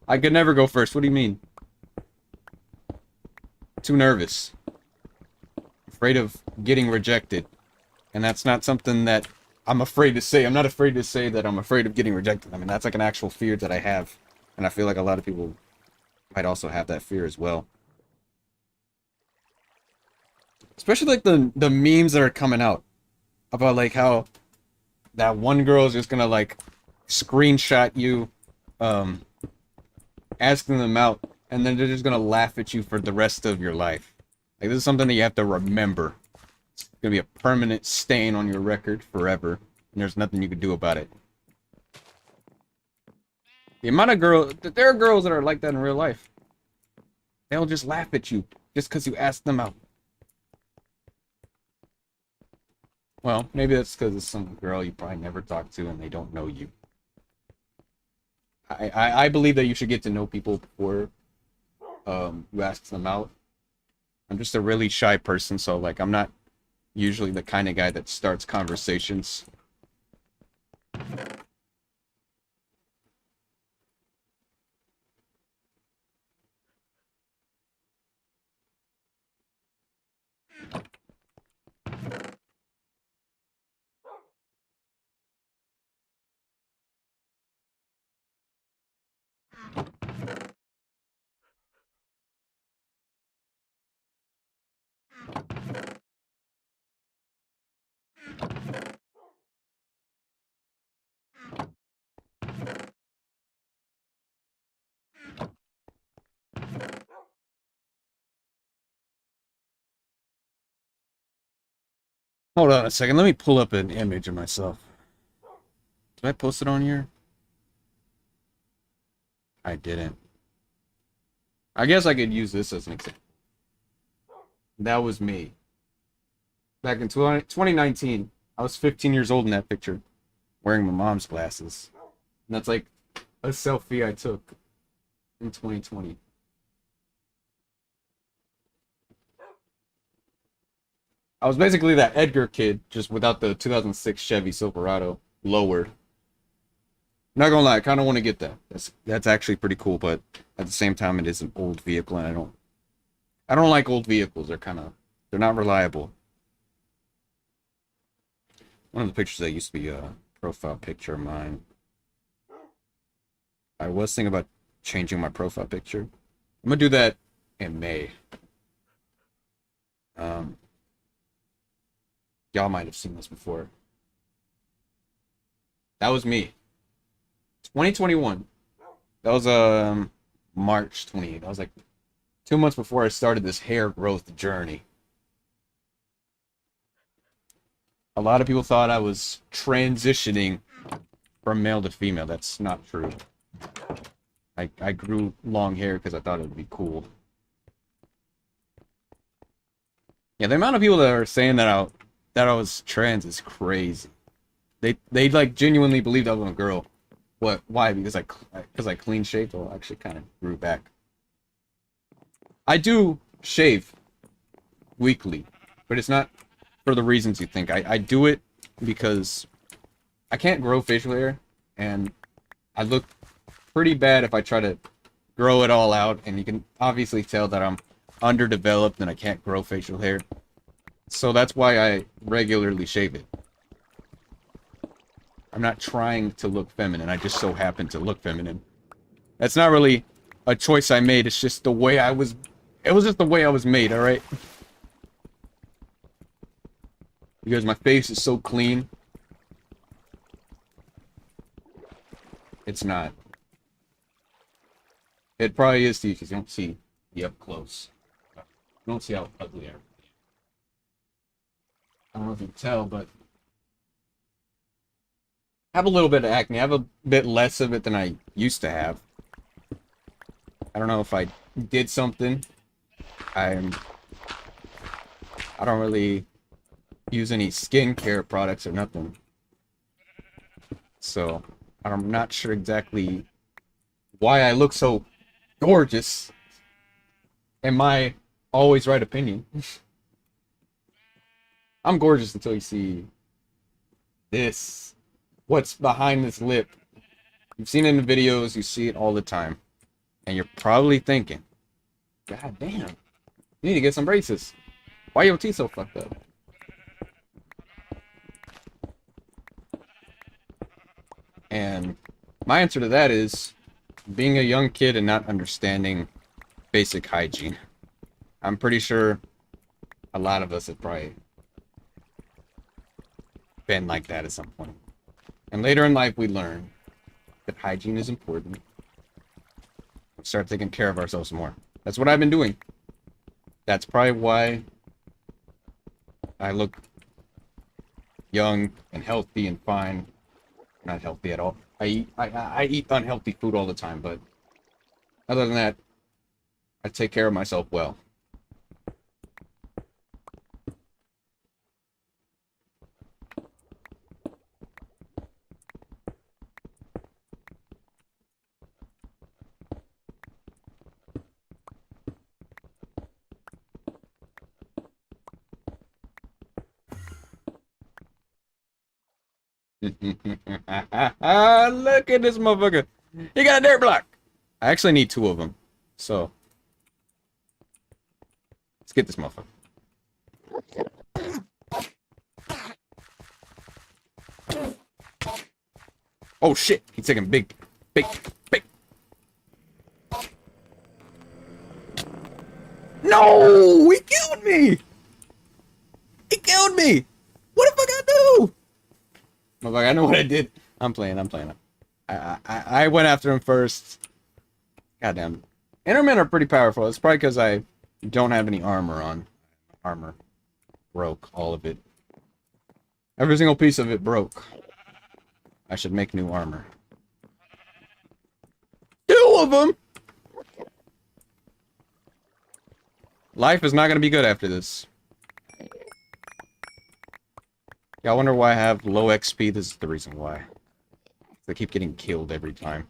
I could never go first. What do you mean? Too nervous. Afraid of getting rejected. And that's not something that I'm afraid to say. I'm not afraid to say that I'm afraid of getting rejected. I mean, that's like an actual fear that I have. And I feel like a lot of people might also have that fear as well. Especially like the memes that are coming out about like how that one girl is just gonna like screenshot you asking them out, and then they're just gonna laugh at you for the rest of your life. Like, this is something that you have to remember. It's gonna be a permanent stain on your record forever, and there's nothing you can do about it. The amount of there are girls that are like that in real life. They'll just laugh at you just because you asked them out. Well, maybe that's because it's some girl you probably never talked to and they don't know you. I believe that you should get to know people before you ask them out. I'm just a really shy person, so like I'm not usually the kind of guy that starts conversations. Hold on a second, let me pull up an image of myself. Did I post it on here? I didn't. I guess I could use this as an example. That was me. Back in 2019, I was 15 years old in that picture, wearing my mom's glasses. And that's like a selfie I took in 2020. I was basically that Edgar kid, just without the 2006 Chevy Silverado lowered. Not gonna lie, I kind of want to get that. That's actually pretty cool, but at the same time, it is an old vehicle, and I don't like old vehicles. They're not reliable. One of the pictures that used to be a profile picture of mine. I was thinking about changing my profile picture. I'm gonna do that in May. Um, y'all might have seen this before. That was me. 2021. That was March 28th. That was like 2 months before I started this hair growth journey. A lot of people thought I was transitioning from male to female. That's not true. I grew long hair because I thought it would be cool. Yeah, the amount of people that are saying that I was trans is crazy. They like genuinely believed I was a girl. What? Why? Because I clean shaved. Well, actually, kind of grew back. I do shave weekly, but it's not for the reasons you think. I do it because I can't grow facial hair, and I look pretty bad if I try to grow it all out, and you can obviously tell that I'm underdeveloped and I can't grow facial hair. So that's why I regularly shave it. I'm not trying to look feminine, I just so happen to look feminine. That's not really a choice I made, it's just the way I was... It was just the way I was made, alright? Because my face is so clean. It's not. It probably is to you because you don't see the up close. You don't see how ugly I am. I don't know if you can tell, but I have a little bit of acne. I have a bit less of it than I used to have. I don't know if I did something. I'm. I don't really use any skincare products or nothing. So I'm not sure exactly why I look so gorgeous in my always right opinion. I'm gorgeous until you see this. What's behind this lip? You've seen it in the videos, you see it all the time. And you're probably thinking, God damn, you need to get some braces. Why are your teeth so fucked up? And my answer to that is being a young kid and not understanding basic hygiene. I'm pretty sure a lot of us have probably been like that at some point. And later in life, we learn that hygiene is important. We start taking care of ourselves more. That's what I've been doing. That's probably why I look young and healthy and fine. Not healthy at all. I eat unhealthy food all the time, but other than that, I take care of myself well. Look at this motherfucker. He got a dirt block. I actually need 2 of them. So, let's get this motherfucker. Oh shit, he's taking big. No! He killed me! He killed me! What the fuck I do? Motherfucker, I know what I did. I'm playing. I went after him first. Goddamn. Endermen are pretty powerful. It's probably because I don't have any armor on. Armor broke. All of it. Every single piece of it broke. I should make new armor. 2 of them! Life is not going to be good after this. Yeah, I wonder why I have low XP. This is the reason why. They keep getting killed every time.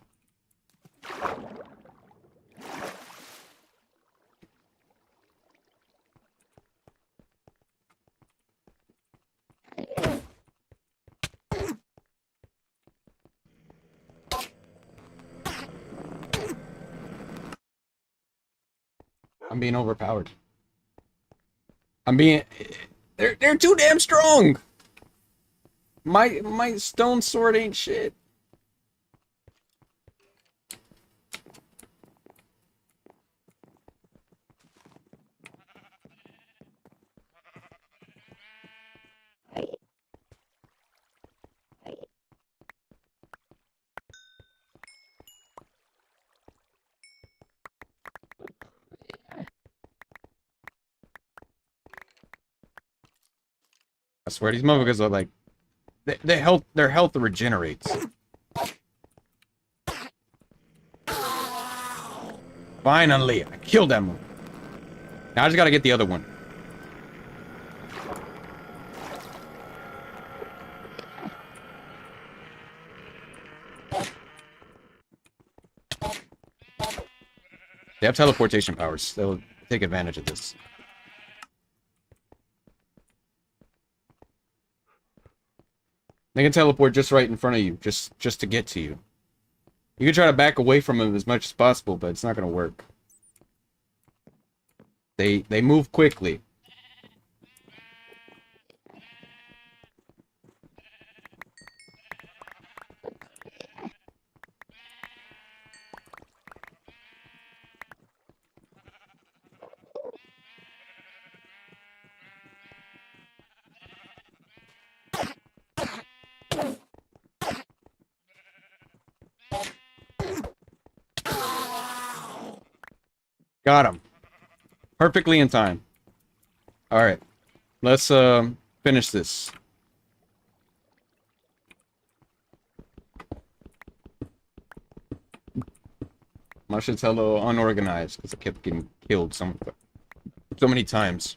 I'm being overpowered. I'm being... They're too damn strong! My stone sword ain't shit. I swear these motherfuckers are like... Their health regenerates. Finally, I killed that one. Now I just gotta get the other one. They have teleportation powers. They'll take advantage of this. They can teleport just right in front of you, just to get to you. You can try to back away from them as much as possible, but it's not gonna work. They move quickly. Got him. Perfectly in time. Alright. Let's finish this. My shit's hella unorganized because I kept getting killed so many times.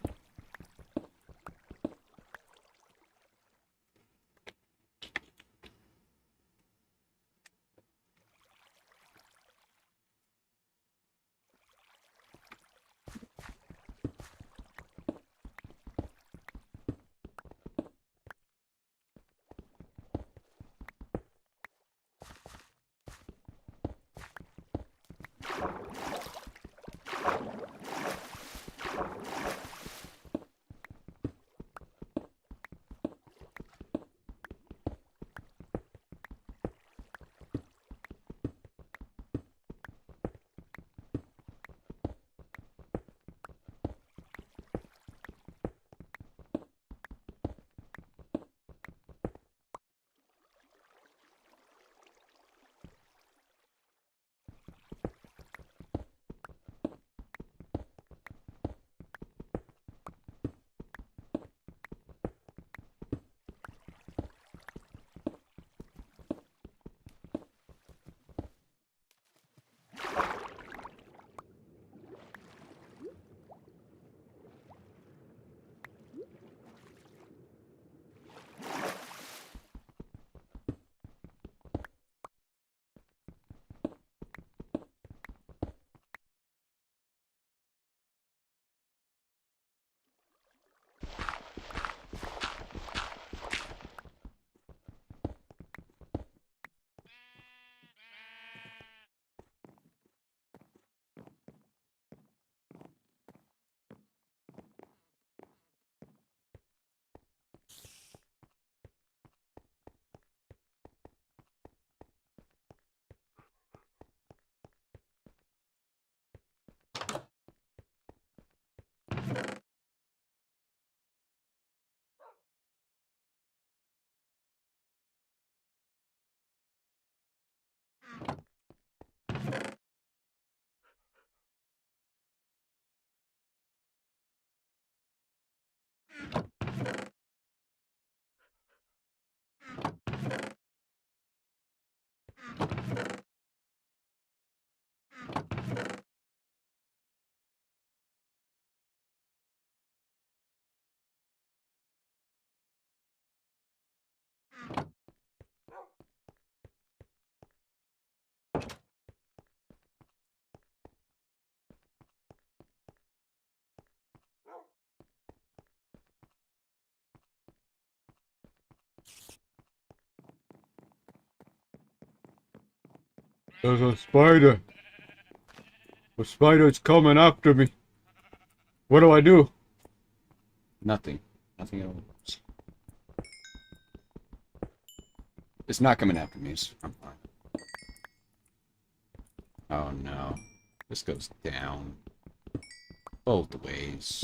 There's a spider. The spider's coming after me. What do I do? Nothing. Nothing at all. It's not coming after me. I'm fine. Oh no. This goes down. Both ways.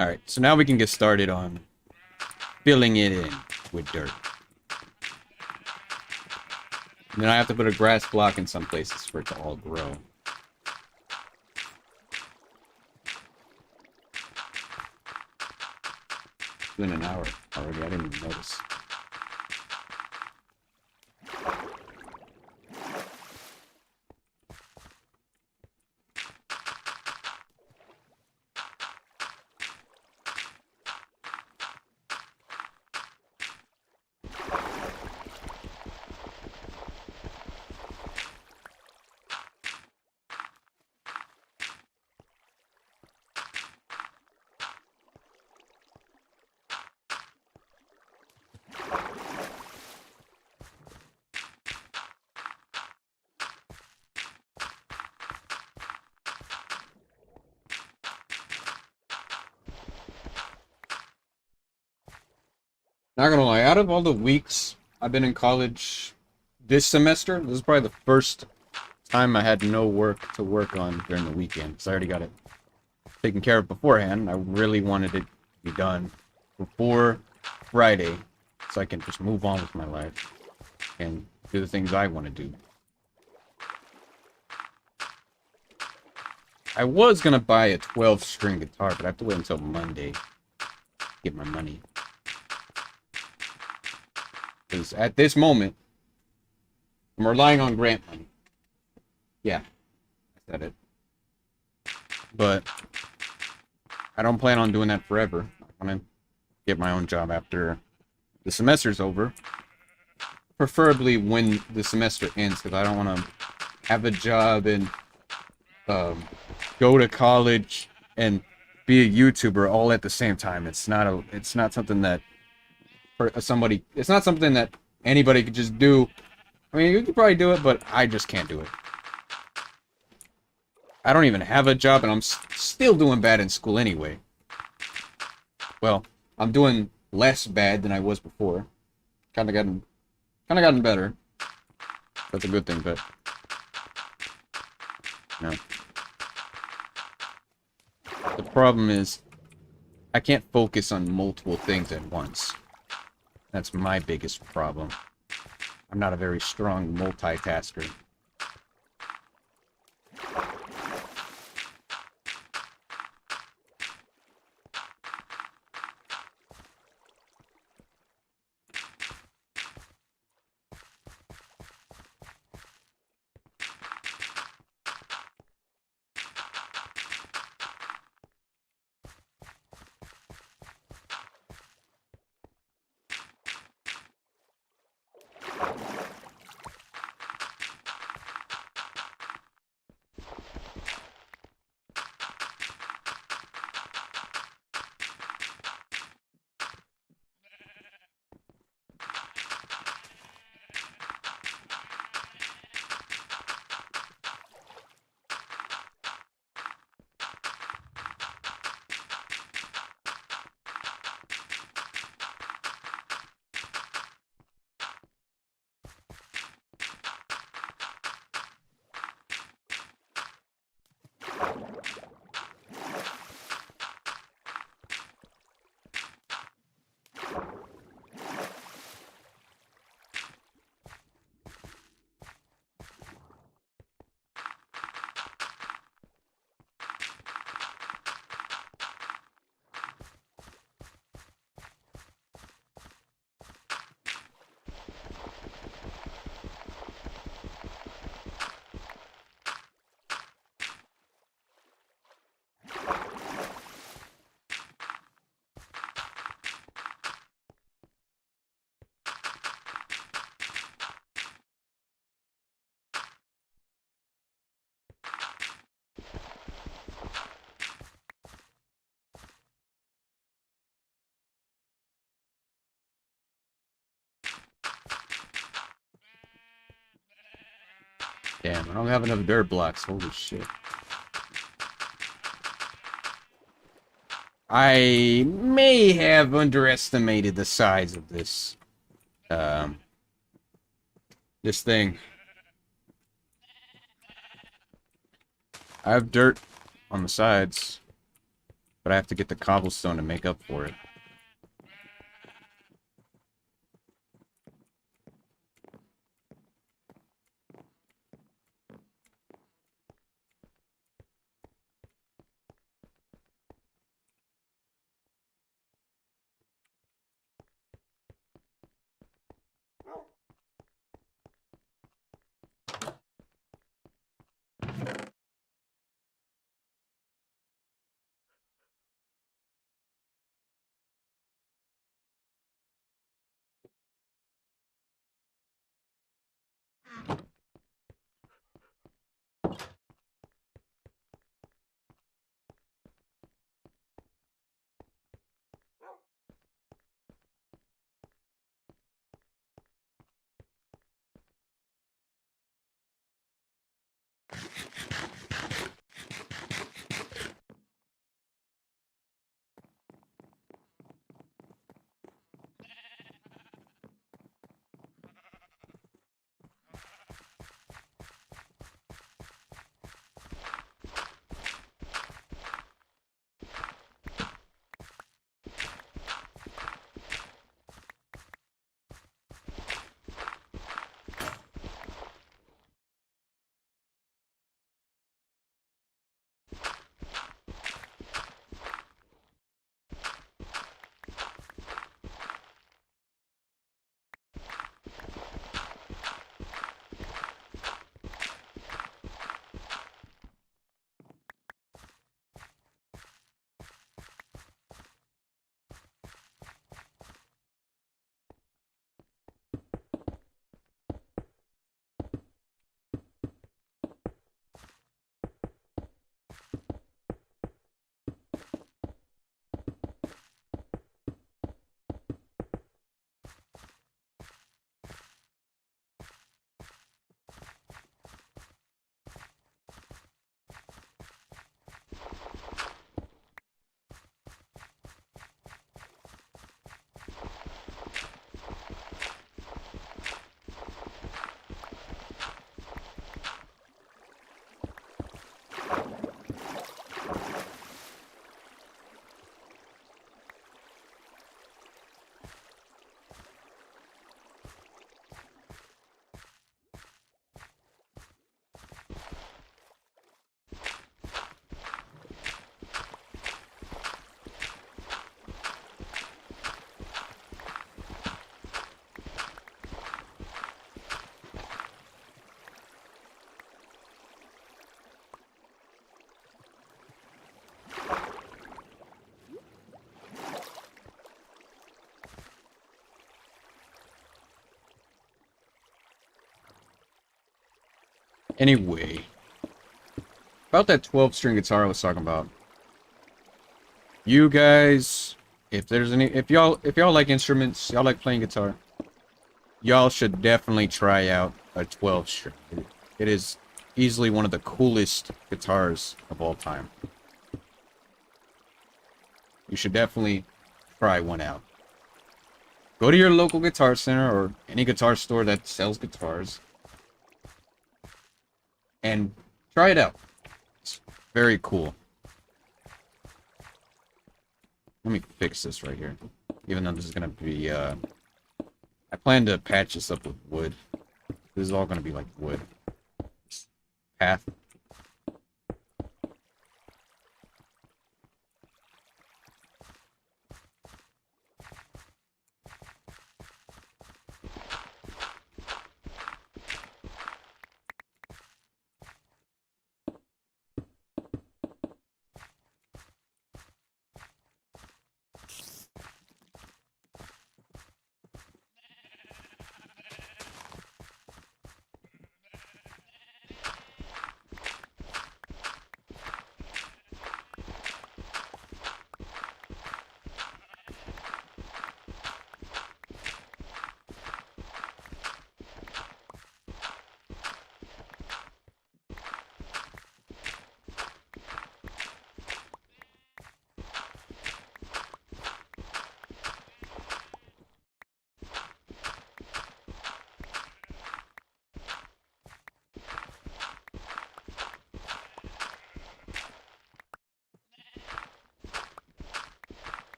Alright, so now we can get started on filling it in with dirt. And then I have to put a grass block in some places for it to all grow. It's been an hour already, I didn't even notice. Not gonna lie, out of all the weeks I've been in college this semester, this is probably the first time I had no work to work on during the weekend, because I already got it taken care of beforehand. I really wanted it to be done before Friday, so I can just move on with my life and do the things I want to do. I was gonna buy a 12-string guitar, but I have to wait until Monday to get my money. Because at this moment, I'm relying on grant money. Yeah, I said it. But I don't plan on doing that forever. I want to get my own job after the semester's over. Preferably when the semester ends, because I don't want to have a job and um, go to college and be a YouTuber all at the same time. It's not something that it's not something that anybody could just do. I mean, you could probably do it, but I just can't do it. I don't even have a job, and I'm still doing bad in school anyway. Well, I'm doing less bad than I was before. Kind of gotten better. That's a good thing, but no. The problem is I can't focus on multiple things at once. That's my biggest problem. I'm not a very strong multitasker. Damn, I don't have enough dirt blocks. Holy shit. I may have underestimated the size of um, this thing. I have dirt on the sides, but I have to get the cobblestone to make up for it. Anyway, about that 12-string guitar I was talking about. You guys, if y'all like instruments, y'all like playing guitar, y'all should definitely try out a 12-string. It is easily one of the coolest guitars of all time. You should definitely try one out. Go to your local guitar center or any guitar store that sells guitars and try it out. It's very cool. Let me fix this right here. Even though this is gonna be, I plan to patch this up with wood. This is all gonna be like wood. Path.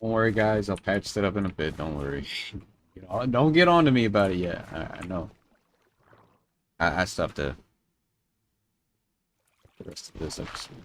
Don't worry, guys. I'll patch that up in a bit. Don't worry. You know, don't get on to me about it yet. I know. I still have to the rest of this episode.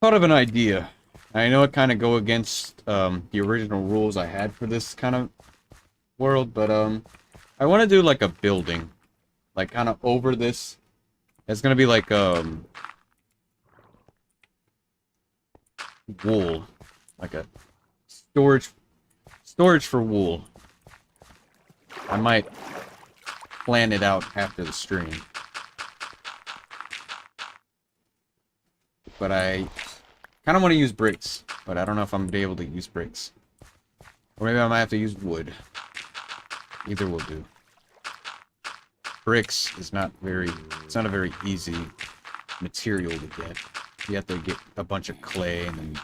Thought of an idea. I know it kind of go against the original rules I had for this kind of world, but I want to do like a building, like kind of over this. It's gonna be like wool, like a storage for wool. I might plan it out after the stream, but I kind of want to use bricks, but I don't know if I'm gonna be able to use bricks. Or maybe I might have to use wood. Either will do. Bricks is not very... It's not a very easy material to get. You have to get a bunch of clay, and then you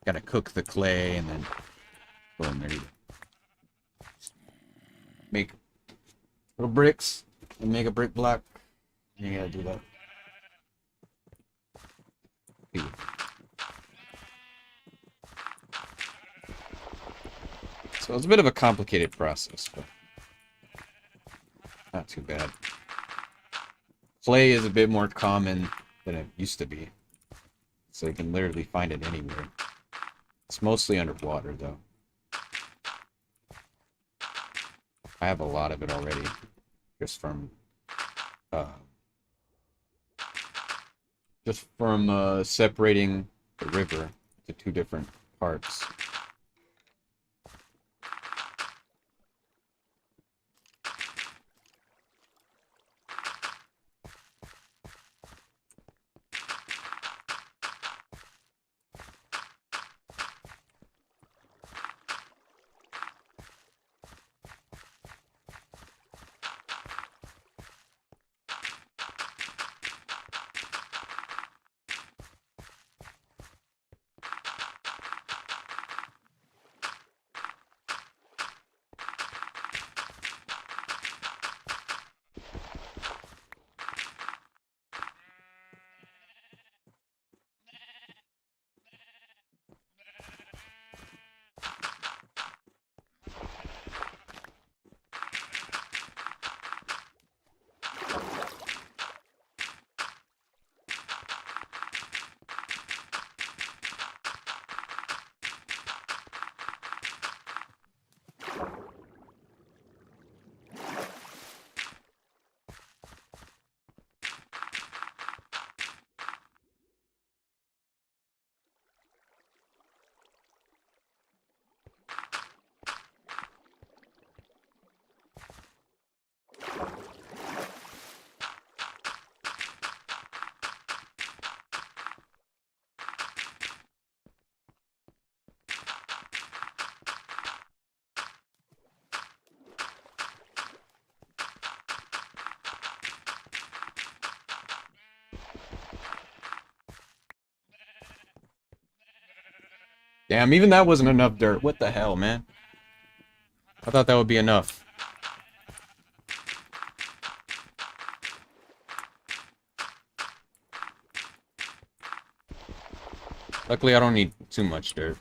gotta cook the clay, and then... Boom, there you go. Make little bricks, and make a brick block. You gotta do that. So it's a bit of a complicated process, but not too bad. Clay is a bit more common than it used to be, so you can literally find it anywhere. It's mostly underwater, though. I have a lot of it already, just from separating the river to two different parts. Damn, even that wasn't enough dirt. What the hell, man? I thought that would be enough. Luckily, I don't need too much dirt.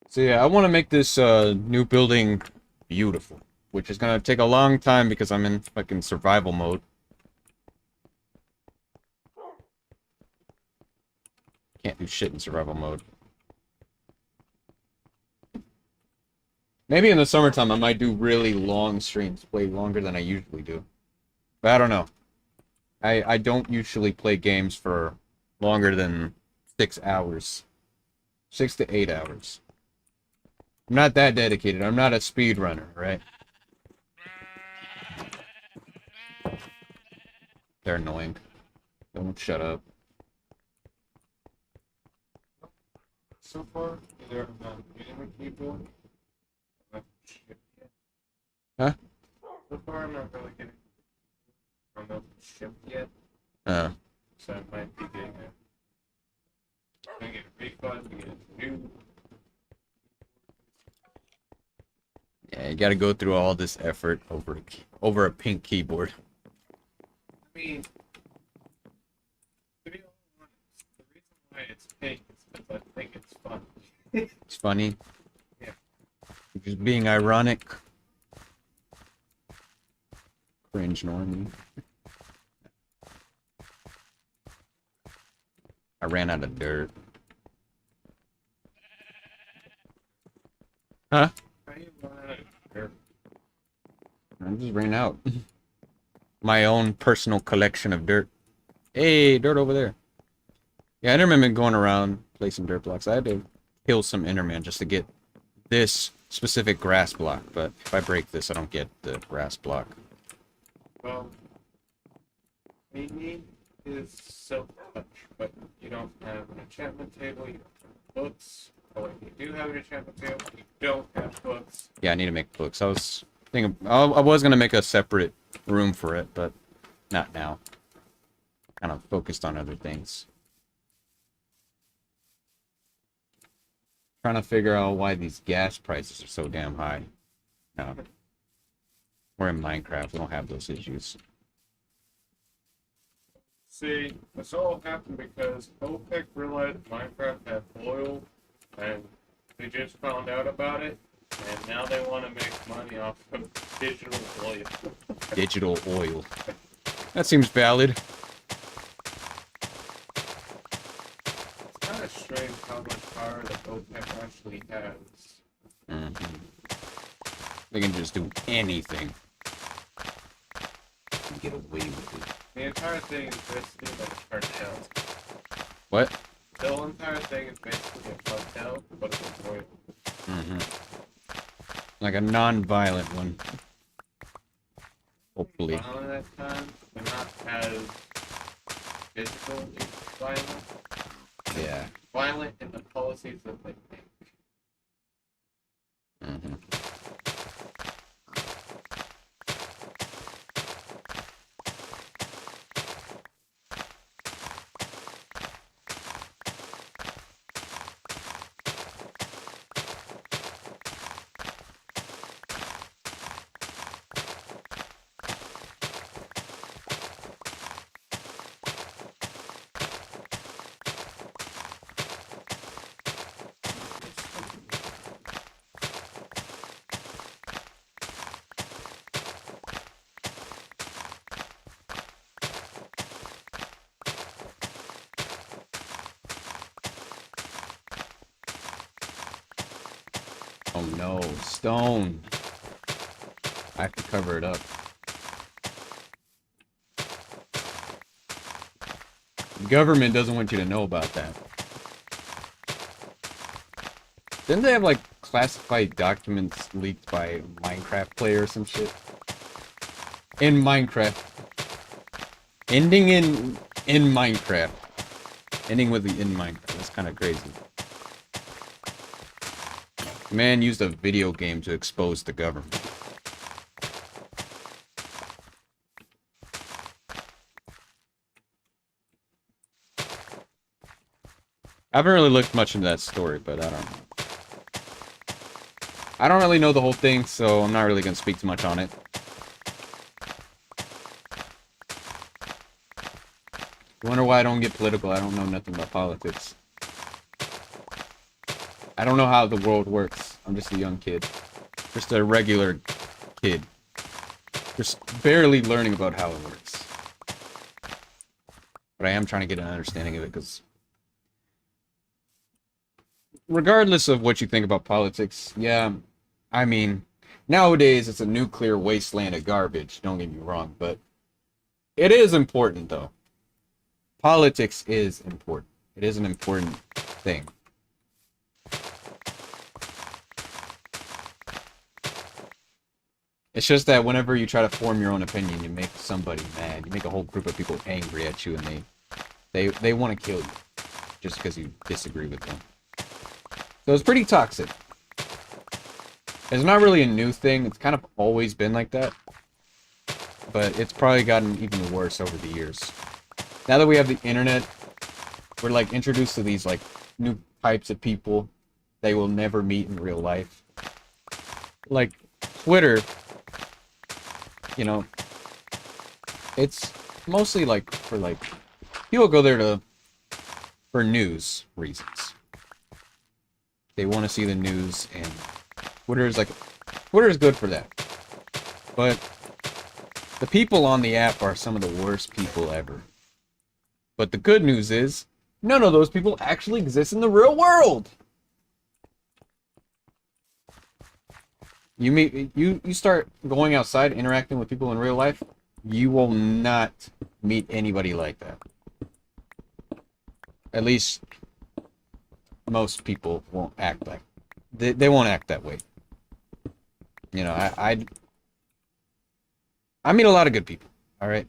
So yeah, I want to make this new building beautiful, which is gonna take a long time because I'm in fucking survival mode. Can't do shit in survival mode. Maybe in the summertime I might do really long streams, way longer than I usually do. But I don't know. I don't usually play games for longer than 6 hours. 6 to 8 hours. I'm not that dedicated. I'm not a speedrunner, right? They're annoying. Don't shut up. So far, either I'm not getting a keyboard, I'm not shipped yet. Huh? So far, I'm not really getting. I'm not shipped yet, Uh. so I might be getting a. I'm gonna get a refund to get a new. Yeah, you gotta go through all this effort over a pink keyboard. I mean, to be honest, the reason why it's pink is because I think it's fun. It's funny. Yeah. Just being ironic. Cringe normie. I ran out of dirt. Huh? How do you run out of dirt? I just ran out. My own personal collection of dirt. Hey, dirt over there. Yeah, I remember going around placing dirt blocks. I had to kill some Enderman just to get this specific grass block. But if I break this, I don't get the grass block. Well, what you need is silk touch, but you don't have an enchantment table, you don't have books. Oh, if you do have an enchantment table, you don't have books. Yeah, I need to make books. I was thinking I was gonna make a separate room for it, but not now. Kind of focused on other things. Trying to figure out why these gas prices are so damn high. No. We're in Minecraft. We don't have those issues. See, this all happened because OPEC realized Minecraft had oil, and they just found out about it, and now they want to make money off of digital oil. Digital oil. That seems valid. It's kind of strange how much power that OPEC actually has. Mm-hmm. They can just do anything. And get away with it. The entire thing is basically like a cartel. What? The whole entire thing is basically a cartel, but it's oil. Mm-hmm. Like a non-violent one. Hopefully. Violent at times, but not as physical violent. Yeah. Violent in the policies that they make. Mm-hmm. Oh no, stone. I have to cover it up. The government doesn't want you to know about that. Didn't they have like classified documents leaked by Minecraft player or some shit? In Minecraft. Ending in Minecraft. Ending with the in Minecraft. That's kind of crazy. Man used a video game to expose the government. I haven't really looked much into that story, but I don't know. I don't really know the whole thing, so I'm not really going to speak too much on it. You wonder why I don't get political? I don't know nothing about politics. I don't know how the world works. I'm just a young kid. Just a regular kid. Just barely learning about how it works. But I am trying to get an understanding of it, because regardless of what you think about politics, yeah, I mean, nowadays it's a nuclear wasteland of garbage, don't get me wrong, but it is important, though. Politics is important. It is an important thing. It's just that whenever you try to form your own opinion, you make somebody mad. You make a whole group of people angry at you, and they want to kill you just because you disagree with them. So it's pretty toxic. It's not really a new thing. It's kind of always been like that. But it's probably gotten even worse over the years. Now that we have the internet, we're like introduced to these like new types of people they will never meet in real life. Like Twitter, you know, it's mostly like for like people go there for news reasons. They want to see the news, and Twitter is good for that. But the people on the app are some of the worst people ever. But the good news is, none of those people actually exist in the real world. You start going outside, interacting with people in real life, you will not meet anybody like that. At least most people won't act like they won't act that way. You know, I meet a lot of good people, all right?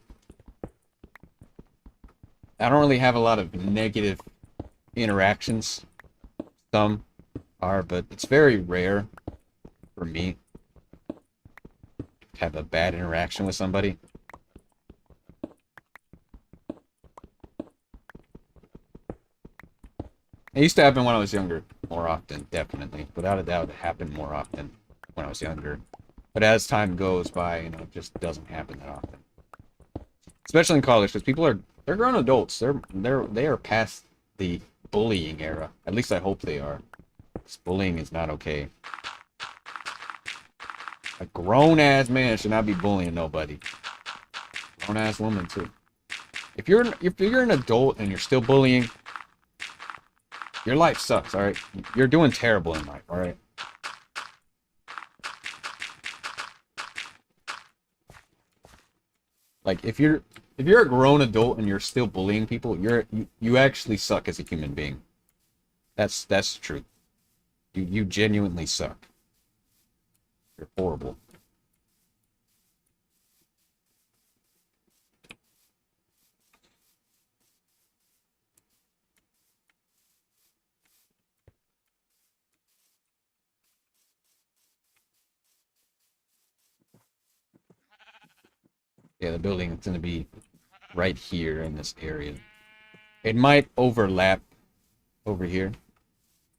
I don't really have a lot of negative interactions. Some are, but it's very rare for me to have a bad interaction with somebody. It used to happen when I was younger more often, definitely. Without a doubt, it happened more often when I was younger. But as time goes by, you know, it just doesn't happen that often. Especially in college, because they're grown adults. They are past the bullying era. At least I hope they are. Because bullying is not okay. A grown-ass man should not be bullying nobody. Grown-ass woman, too. If you're an adult and you're still bullying, your life sucks, alright? You're doing terrible in life, alright? Like, if you're a grown adult and you're still bullying people, you actually suck as a human being. That's the truth. You genuinely suck. You're horrible. Yeah, the building is going to be right here in this area. It might overlap over here.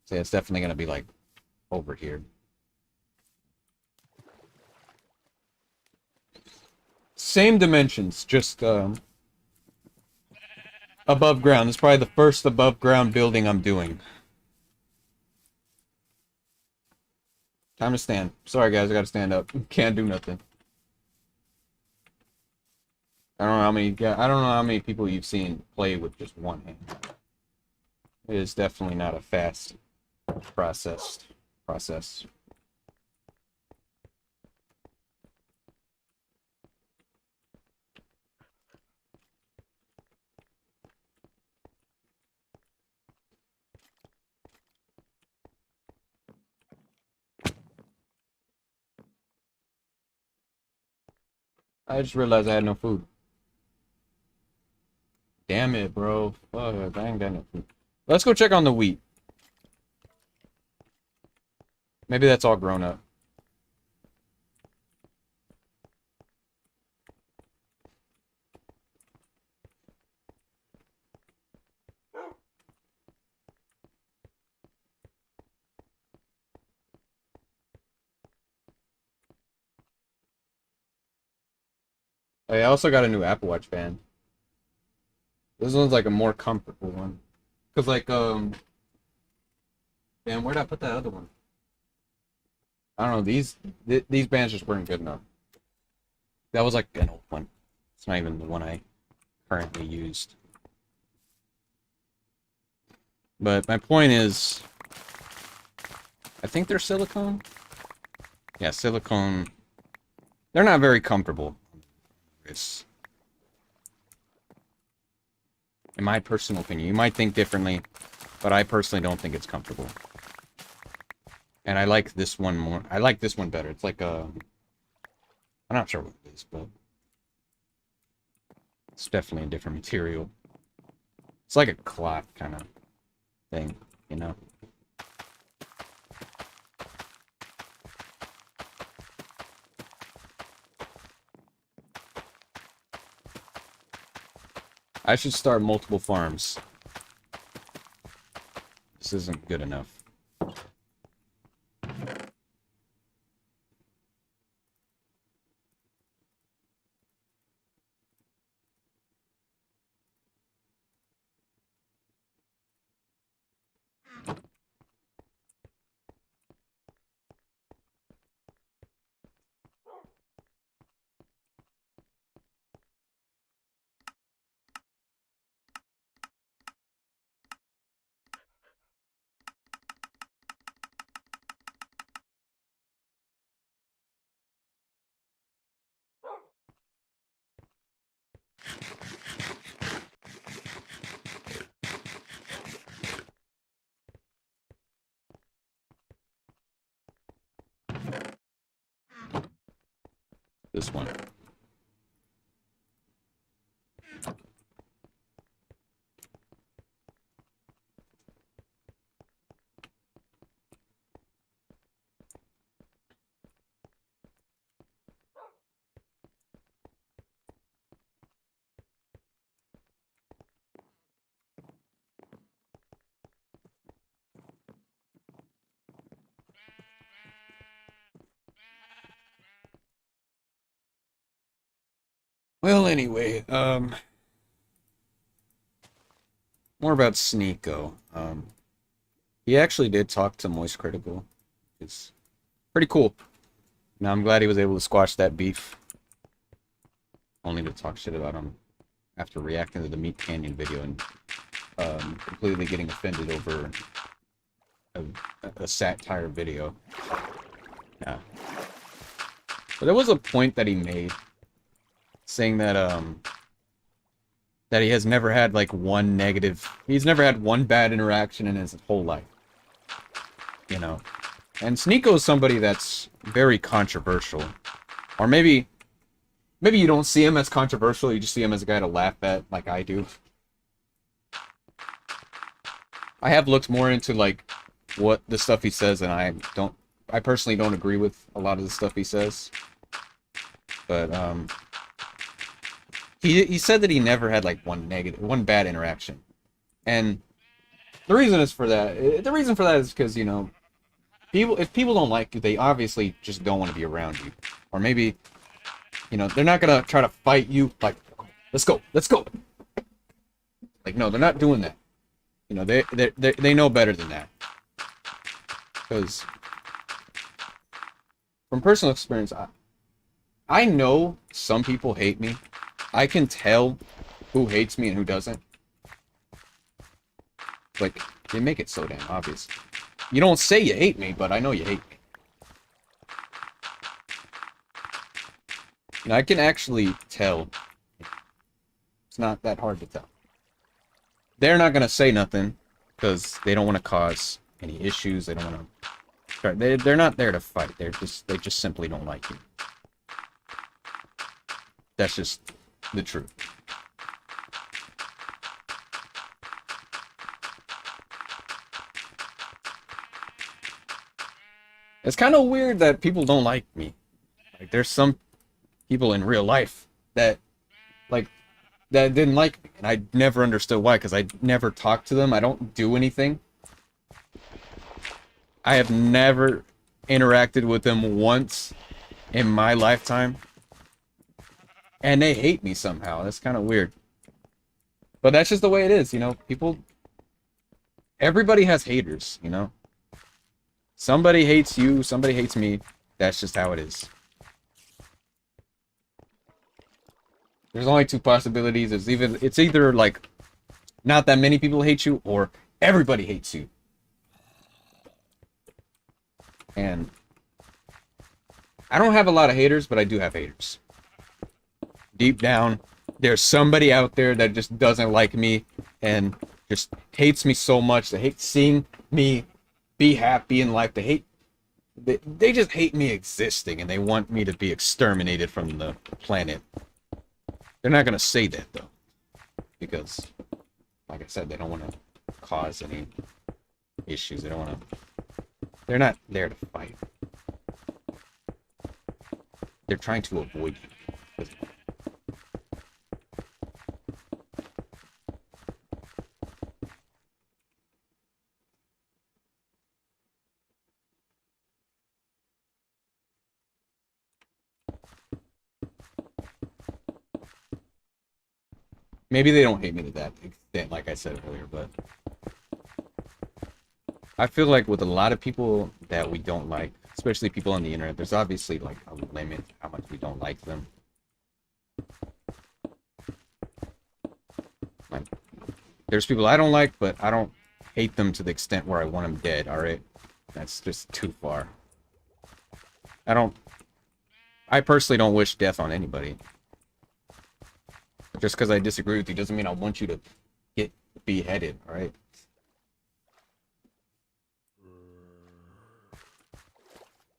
So yeah, it's definitely going to be like over here. Same dimensions, just above ground. It's probably the first above ground building I'm doing. Time to stand. Sorry guys, I gotta stand up. Can't do nothing. I don't know how many people you've seen play with just one hand. It is definitely not a fast process. I just realized I had no food. Damn it, bro. Fuck, I ain't got no food. Let's go check on the wheat. Maybe that's all grown up. I also got a new Apple Watch band. This one's like a more comfortable one. Cause like damn, where'd I put that other one? I don't know. These bands just weren't good enough. That was like an old one. It's not even the one I currently used. But my point is, I think they're silicone. Yeah, silicone. They're not very comfortable. It's, in my personal opinion, you might think differently, but I personally don't think it's comfortable. And I like this one more. I like this one better. It's like a, I'm not sure what it is, but it's definitely a different material. It's like a cloth kind of thing, you know? I should start multiple farms. This isn't good enough. This one. Well, anyway, more about Sneeko. He actually did talk to Moist Critical. It's pretty cool. Now I'm glad he was able to squash that beef. Only to talk shit about him after reacting to the Meat Canyon video and completely getting offended over a, a satire video. Yeah. But there was a point that he made saying that that he has never had like he's never had one bad interaction in his whole life. You know. And Sneeko is somebody that's very controversial. Or maybe you don't see him as controversial, you just see him as a guy to laugh at like I do. I have looked more into like what the stuff he says, and I personally don't agree with a lot of the stuff he says. But he said that he never had like one bad interaction. And the reason is for that. The reason for that is because, you know, if people don't like you, they obviously just don't want to be around you. Or maybe, you know, they're not gonna try to fight you like, let's go. Like, no, they're not doing that. You know, they know better than that. Because from personal experience, I know some people hate me. I can tell who hates me and who doesn't. Like, they make it so damn obvious. You don't say you hate me, but I know you hate me. And I can actually tell. It's not that hard to tell. They're not gonna say nothing because they don't want to cause any issues. They don't want to. They're not there to fight. They just simply don't like you. That's just the truth. It's kind of weird that people don't like me. Like, there's some people in real life that, like, that didn't like me, and I never understood why, because I never talked to them. I don't do anything. I have never interacted with them once in my lifetime, and they hate me somehow. That's kind of weird. But that's just the way it is, you know? People, everybody has haters, you know? Somebody hates you, somebody hates me. That's just how it is. There's only two possibilities. It's either like not that many people hate you or everybody hates you. And I don't have a lot of haters, but I do have haters. Deep down, there's somebody out there that just doesn't like me and just hates me so much. They hate seeing me be happy in life. They just hate me existing, and they want me to be exterminated from the planet. They're not gonna say that though, because, like I said, they don't want to cause any issues. They don't want to. They're not there to fight. They're trying to avoid you. Maybe they don't hate me to that extent, like I said earlier, but I feel like with a lot of people that we don't like, especially people on the internet, there's obviously like a limit how much we don't like them. Like, there's people I don't like, but I don't hate them to the extent where I want them dead, alright? That's just too far. I personally don't wish death on anybody. Just because I disagree with you doesn't mean I want you to get beheaded, alright?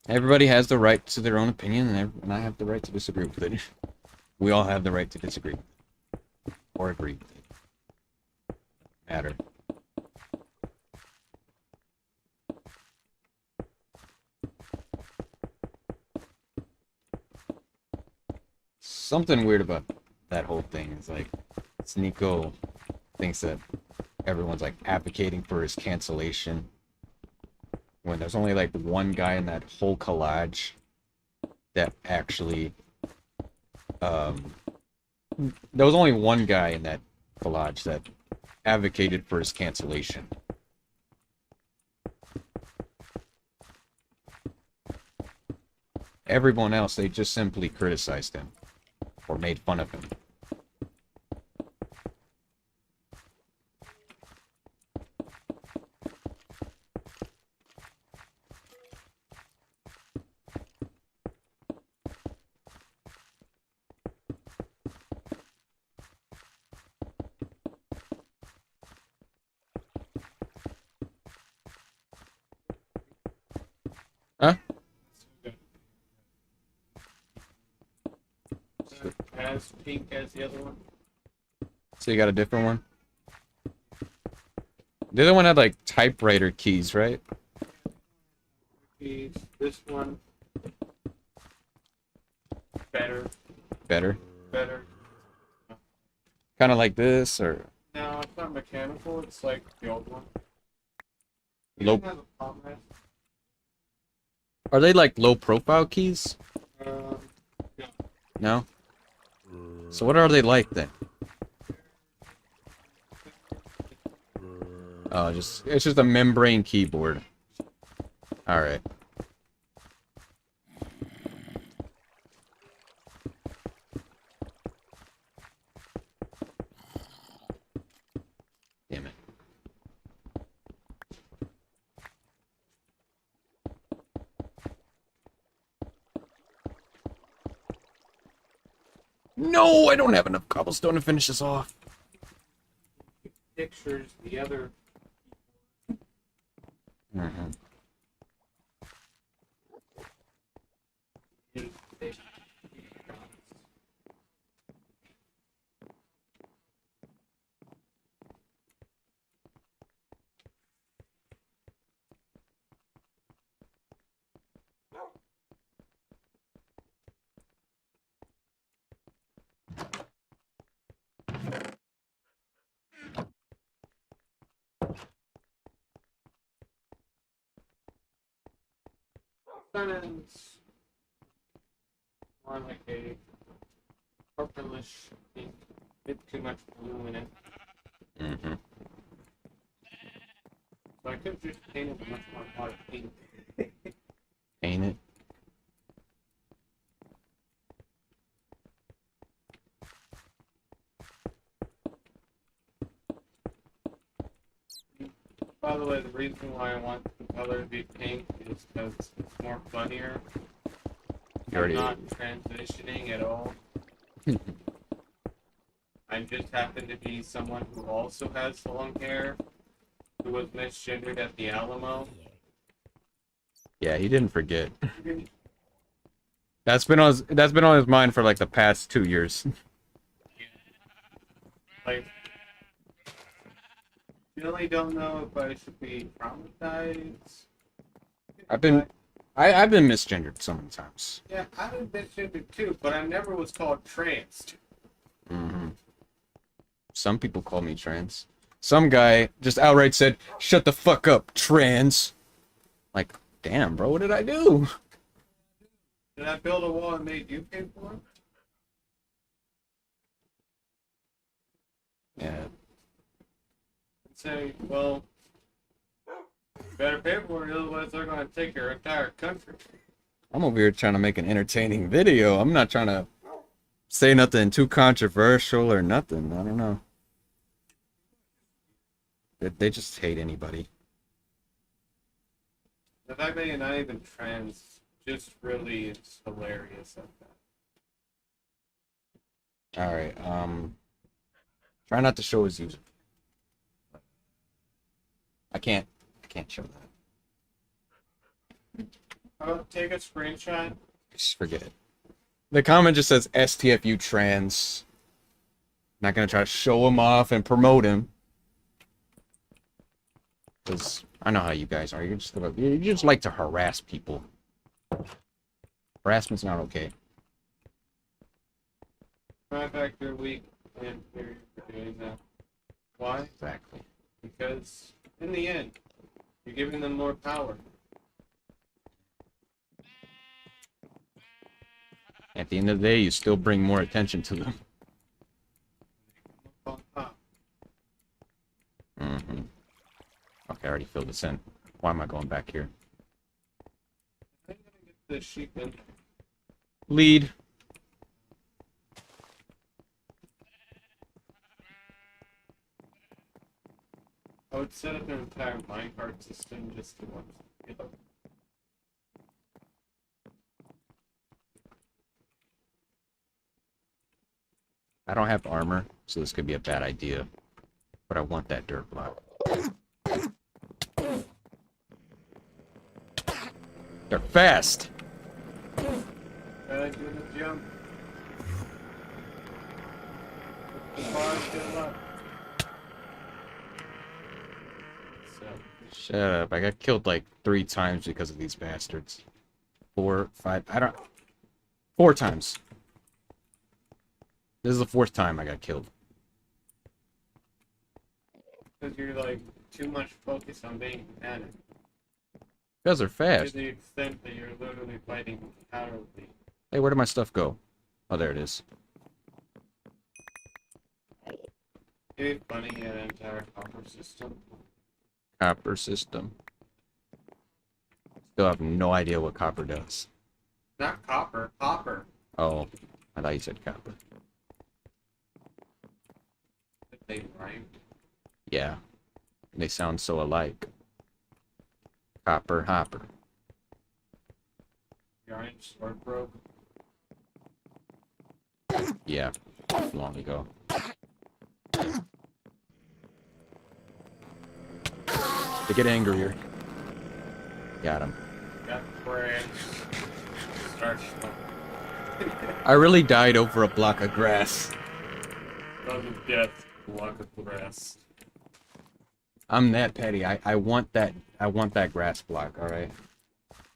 Everybody has the right to their own opinion, and I have the right to disagree with it. We all have the right to disagree with it. Or agree with it. Matter. Something weird about that whole thing is like, Nico thinks that everyone's like advocating for his cancellation when there's only like one guy in that whole collage that actually there was only one guy in that collage that advocated for his cancellation. Everyone else, they just simply criticized him or made fun of him. Huh? As pink as the other one. So you got a different one? The other one had like typewriter keys, right? This one better. Better. Better. Kind of like this, or No, it's not mechanical. It's like the old one. low. It has a palm rest. Are they like low profile keys? Yeah. No. So what are they like then? Oh, it's just a membrane keyboard. All right. Damn it. No, I don't have enough cobblestone to finish this off. Pictures the other. Mm-hmm. Sun is more like a purplish pink. Bit too much blue in it. Mm-hmm. So I could just paint it much more hard pink. Ain't it? By the way, the reason why I want the color to be pink is because it's more funnier. You already. I'm not transitioning at all. I just happen to be someone who also has long hair, who was misgendered at the Alamo. Yeah, he didn't forget. That's been on his mind for like the past 2 years. Like, really don't know if I should be traumatized. I've been misgendered so many times. Yeah, I've been misgendered too, but I never was called trans. Mm-hmm. Some people call me trans. Some guy just outright said, "Shut the fuck up, trans." Like, damn, bro, what did I do? Did I build a wall and made you pay for it? Yeah. And say, well, you better pay for it, otherwise they're going to take your entire country. I'm over here trying to make an entertaining video. I'm not trying to say nothing too controversial or nothing. I don't know. They just hate anybody. The fact that you're not even trans just really is hilarious at that. Alright, try not to show his user. I can't show that. How about take a screenshot? Just forget it. The comment just says STFU trans. Not gonna try to show him off and promote him. Because I know how you guys are. You just like to harass people. Harassment's not okay. Matter of fact, you're weak and you're doing that. Why? Exactly. Because in the end, you're giving them more power. At the end of the day, you still bring more attention to them. Mm-hmm. Okay, I already filled this in. Why am I going back here? I'm gonna get the sheep in. Lead. I would set up an entire minecart system just to watch it. I don't have armor, so this could be a bad idea. But I want that dirt block. They're fast! Gotta do the jump. The bars to the left. So, Shut up. I got killed like 3 times because of these bastards. 4, 5, I don't... 4 times. This is the 4th time I got killed. because you're like too much focused on being panicked. Because they're To fast. the extent that you're literally fighting cowardly. Hey, where did my stuff go? Oh, there it is. It'd be funny an entire copper system. Copper system. Still have no idea what copper does. Not copper, copper. Oh, I thought you said copper. If they rhymed. Yeah. They sound so alike. Copper hopper. Your iron sword broke. Yeah. Long ago. They get angrier. Got him. Got bread. Start I really died over a block of grass. Blood of death. Block of grass. I'm that petty. I want that grass block, alright?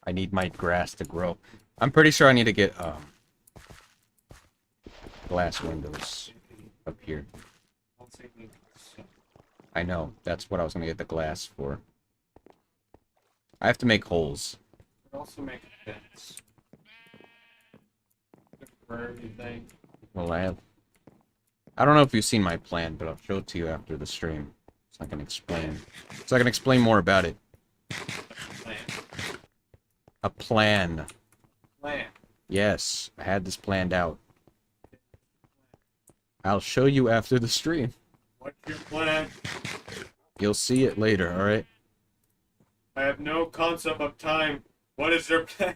I need my grass to grow. I'm pretty sure I need to get glass windows up here. I'll take me. I know. That's what I was gonna get the glass for. I have to make holes. also make fence for everything. Well, I don't know if you've seen my plan, but I'll show it to you after the stream. So I can explain. So I can explain more about it. Plan. A plan. Plan. Yes, I had this planned out. I'll show you after the stream. What's your plan? You'll see it later, alright? I have no concept of time. What is your plan?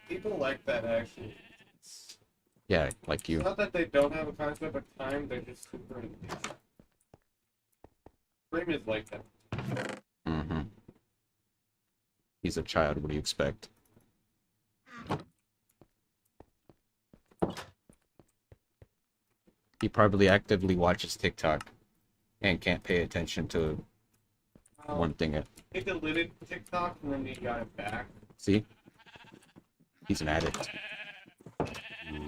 People like that, actually. Yeah, like It's you. not that they don't have a concept of time, they're just super impatient. Frame is like that. Mm-hmm. He's a child, what do you expect? He probably actively watches TikTok and can't pay attention to one thing. He deleted TikTok and then he got it back. See? He's an addict.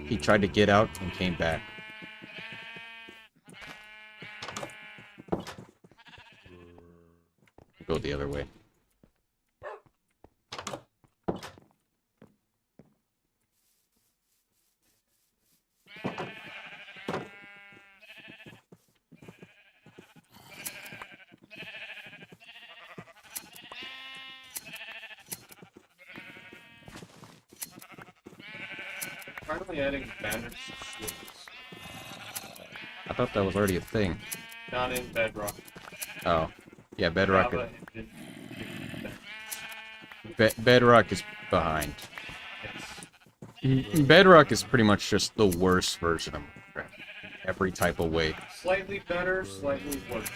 He tried to get out and came back. Go the other way. Finally adding banners to shields. I thought that was already a thing. Not in Bedrock. Oh. Yeah, Bedrock. Java engine. Bedrock is behind. Yes. Bedrock is pretty much just the worst version of Minecraft. Every type of way. Slightly better, slightly worse.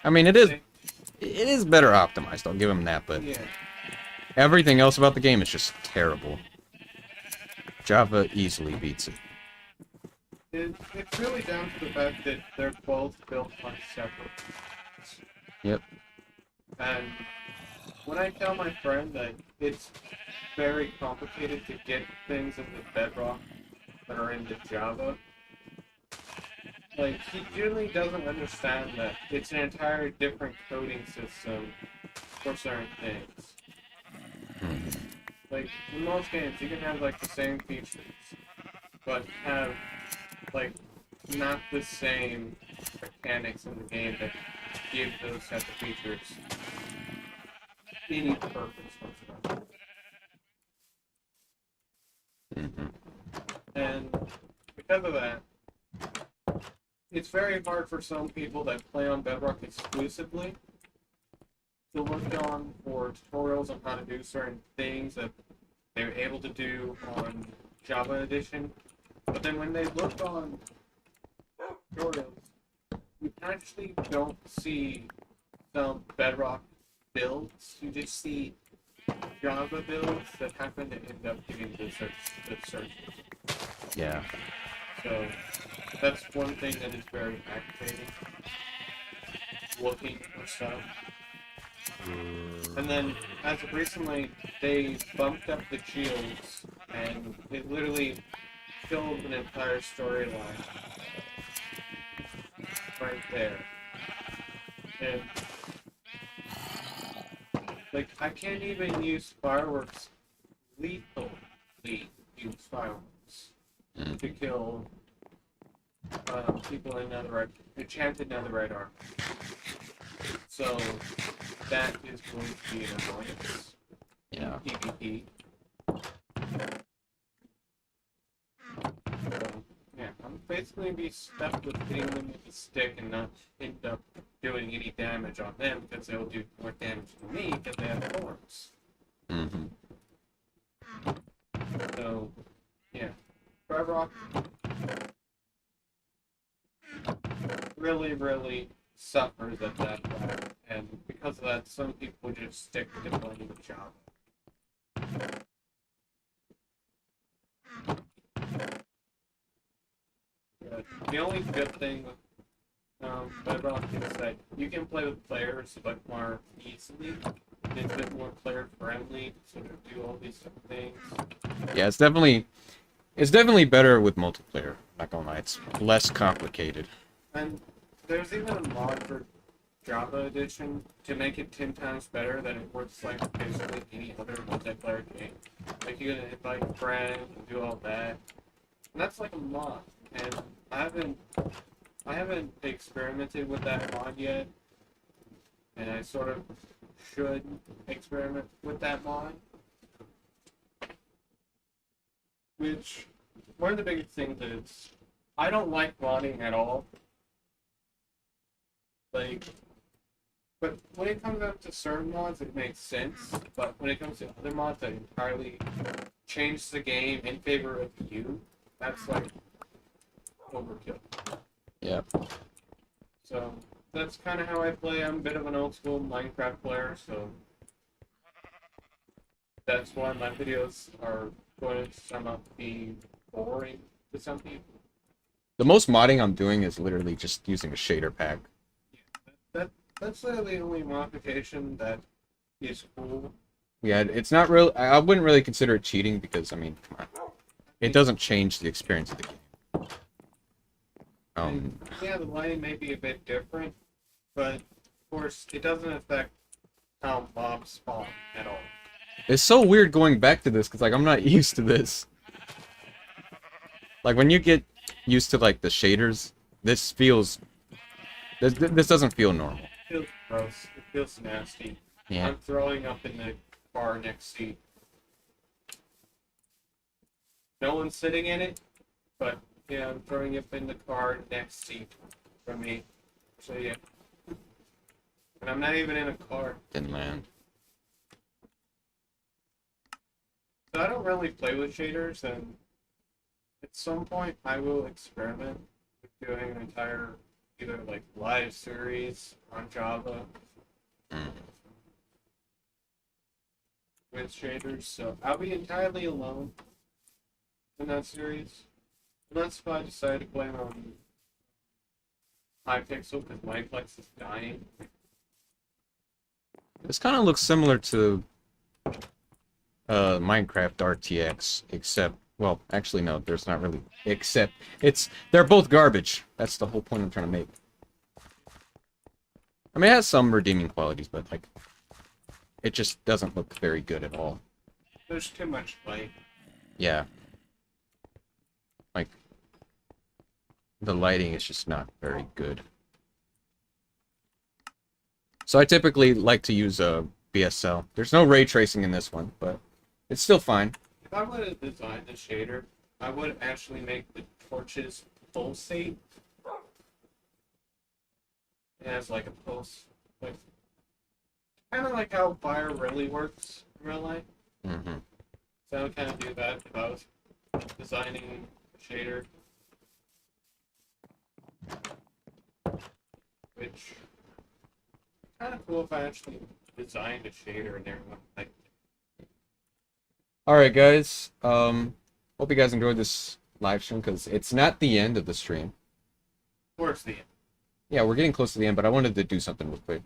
I mean, it is better optimized, I'll give him that, but Yeah. everything else about the game is just terrible. Java easily beats it. It's really down to the fact that they're both built on separate. Yep. And when I tell my friend that it's very complicated to get things into Bedrock that are into Java, like, he generally doesn't understand that it's an entirely different coding system for certain things. Like, in most games, you can have, like, the same features, but have, like, not the same mechanics in the game that give those sets of features any purpose whatsoever. And because of that, it's very hard for some people that play on Bedrock exclusively to look on for tutorials on how to do certain things that they were able to do on Java Edition. But then when they look on tutorials, you actually don't see some Bedrock builds. You just see Java builds that happen to end up giving the search. Yeah. So that's one thing that is very aggravating. Looking for stuff. And then, as of recently, they bumped up the shields, and it literally killed an entire storyline right there. And, like, I can't even use fireworks lethally use fireworks to kill people in enchanted netherite armor. So that is going to be an annoyance. Yeah. PvP. So, yeah, I'm basically going to be stuck with hitting them with a stick and not end up doing any damage on them because they'll do more damage to me because they have thorns. So, yeah. Bedrock really suffers at that point, and because of that, some people just stick to playing with Java. But the only good thing with Bedrock is that you can play with players but more easily. It's a bit more player friendly to sort of do all these different things. Yeah, it's definitely better with multiplayer. Not gonna lie, it's less complicated. And there's even a mod for Java edition to make it 10 times better than it works like basically any other multiplayer game. Like you're gonna invite friends and do all that. And that's like a mod. And I haven't experimented with that mod yet. And I sort of should experiment with that mod. Which one of the biggest things is I don't like modding at all. Like, but when it comes up to certain mods, it makes sense. But when it comes to other mods that entirely change the game in favor of you, that's like overkill. Yeah. So that's kind of how I play. I'm a bit of an old school Minecraft player, so that's why my videos are going to sum up being boring to some people. The most modding I'm doing is literally just using a shader pack. That's literally the only modification that is cool. Yeah, it's not real. I wouldn't really consider it cheating because, I mean, come on. It doesn't change the experience of the game. Yeah, the lighting may be a bit different, but of course, it doesn't affect how mobs spawn at all. It's so weird going back to this because, like, I'm not used to this. Like, when you get used to, like, the shaders, this feels... This doesn't feel normal. It feels gross. It feels nasty. Yeah. I'm throwing up in the car next seat. No one's sitting in it, but yeah, I'm throwing up in the car next seat from me. So yeah. And I'm not even in a car. Didn't land. So I don't really play with shaders, and at some point I will experiment with doing an entire either like live series on Java with shaders. So I'll be entirely alone in that series. Unless if I decide to play on Hypixel because Mineplex is dying. This kind of looks similar to Minecraft RTX, except, well, actually no, there's not really, except, they're both garbage. That's the whole point I'm trying to make. I mean, it has some redeeming qualities, but, like, it just doesn't look very good at all. There's too much light. Yeah. Like, the lighting is just not very good. So I typically like to use a BSL. There's no ray tracing in this one, but it's still fine. If I would have designed the shader, I would actually make the torches pulsate. It has like a pulse, like kind of like how fire really works in real life. Mm-hmm. So I would kind of do that if I was designing a shader. Which kind of cool if I actually designed a shader and everyone like. Alright, guys. Hope you guys enjoyed this live stream, because it's not the end of the stream. Towards the end. Yeah, we're getting close to the end, but I wanted to do something real quick.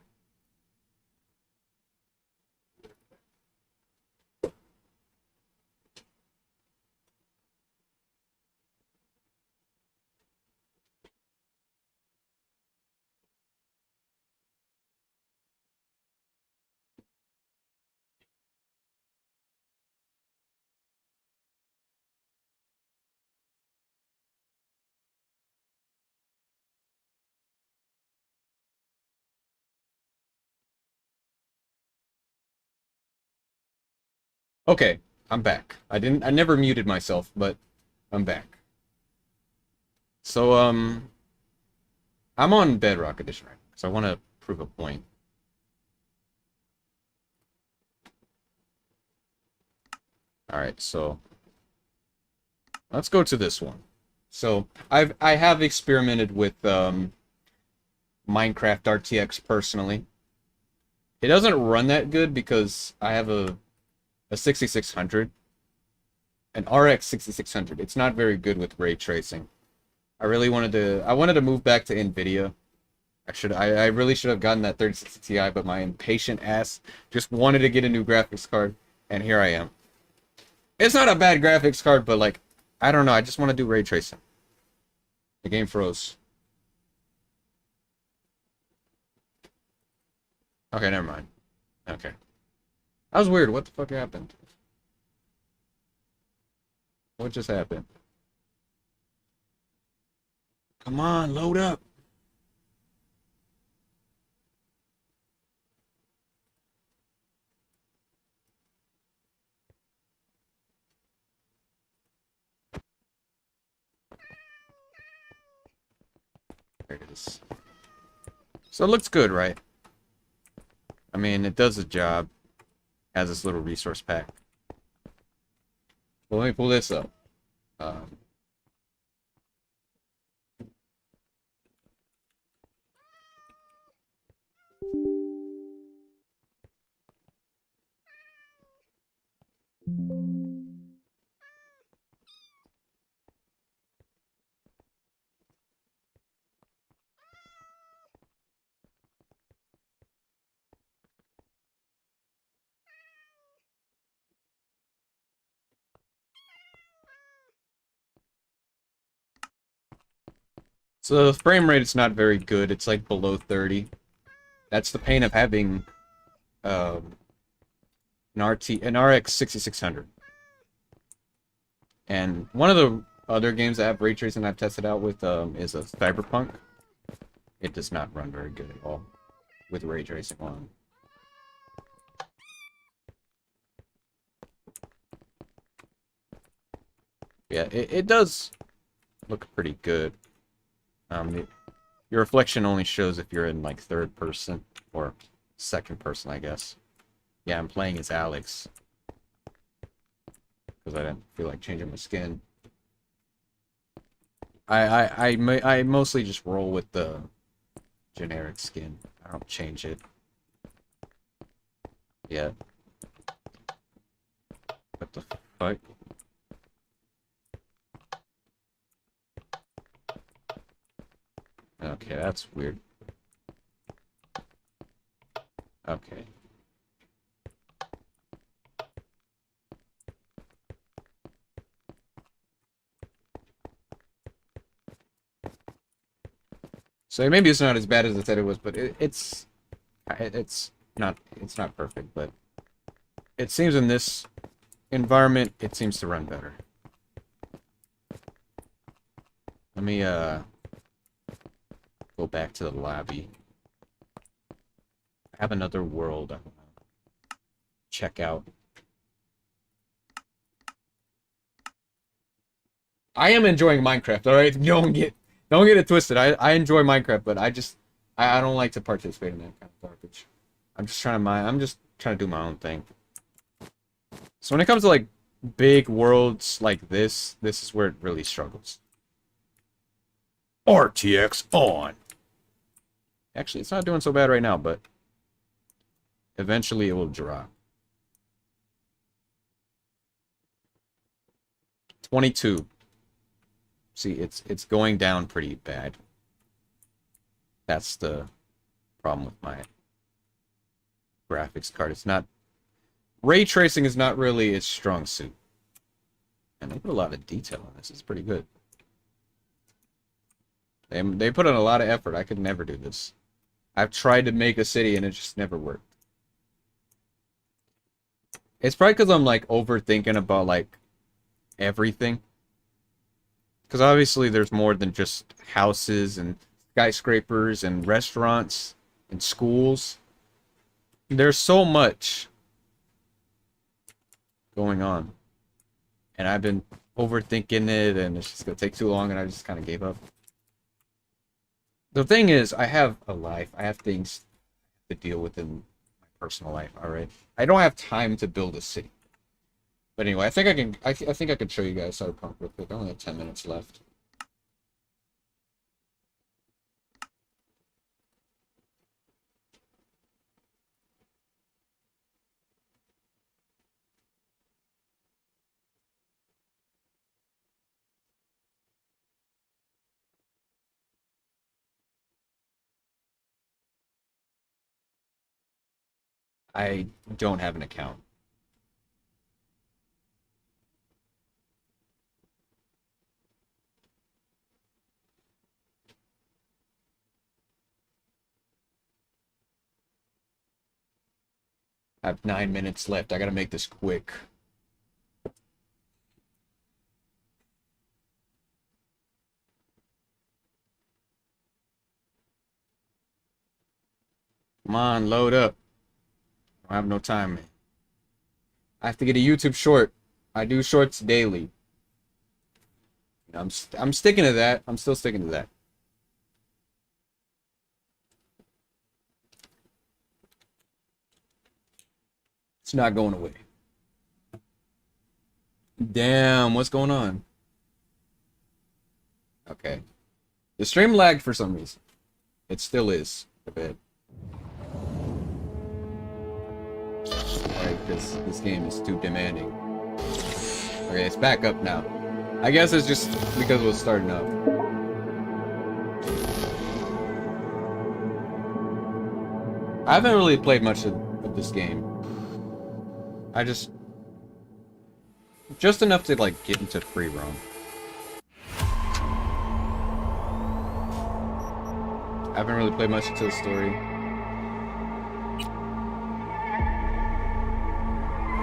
Okay, I'm back. I never muted myself, but I'm back. So, I'm on Bedrock Edition right now, because I want to prove a point. Alright, so let's go to this one. So, I have experimented with Minecraft RTX personally. It doesn't run that good because I have a 6600, an RX 6600. It's not very good with ray tracing. I wanted to move back to NVIDIA. I really should have gotten that 3060 Ti, but my impatient ass just wanted to get a new graphics card, and here I am. It's not a bad graphics card, but like, I don't know, I just want to do ray tracing. The game froze. Okay, never mind. Okay. That was weird. What the fuck happened? What just happened? Come on, load up. There it is. So it looks good, right? I mean, it does the job. Has this little resource pack. Well, let me pull this up. Um, so the frame rate is not very good. It's like below 30. That's the pain of having um, an RX 6600. And one of the other games that have ray tracing I've tested out with is a Cyberpunk. It does not run very good at all with ray tracing on. Yeah, it does look pretty good. Your reflection only shows if you're in like third person or second person, I guess. Yeah, I'm playing as Alex because I didn't feel like changing my skin. I mostly just roll with the generic skin. I don't change it. Yeah. What the fuck? Okay, that's weird. Okay. So maybe it's not as bad as I said it was, but it's not perfect, but it seems in this environment it seems to run better. Let me go back to the lobby. I have another world I want to check out. I am enjoying Minecraft, alright? Don't get it twisted. I enjoy Minecraft, but I don't like to participate in that kind of garbage. I'm just trying to do my own thing. So when it comes to like big worlds like this is where it really struggles. RTX on. Actually, it's not doing so bad right now, but eventually it will drop. 22. See, it's going down pretty bad. That's the problem with my graphics card. It's not ray tracing is not really its strong suit. And they put a lot of detail on this. It's pretty good. They put in a lot of effort. I could never do this. I've tried to make a city and it just never worked. It's probably because I'm like overthinking about like everything. Because obviously there's more than just houses and skyscrapers and restaurants and schools. There's so much going on. And I've been overthinking it and it's just going to take too long and I just kind of gave up. The thing is, I have a life. I have things to deal with in my personal life, alright? I don't have time to build a city. But anyway, I think I can. I think I can show you guys Cyberpunk real quick. I only have 10 minutes left. I don't have an account. I have 9 minutes left. I gotta make this quick. Come on, load up. I have no time, man. I have to get a YouTube short. I do shorts daily. I'm sticking to that. I'm still sticking to that. It's not going away. Damn, what's going on? Okay. The stream lagged for some reason. It still is a bit. Alright, because this game is too demanding. Okay, it's back up now. I guess it's just because it was starting up. I haven't really played much of this game. I just enough to like get into free roam. I haven't really played much into the story.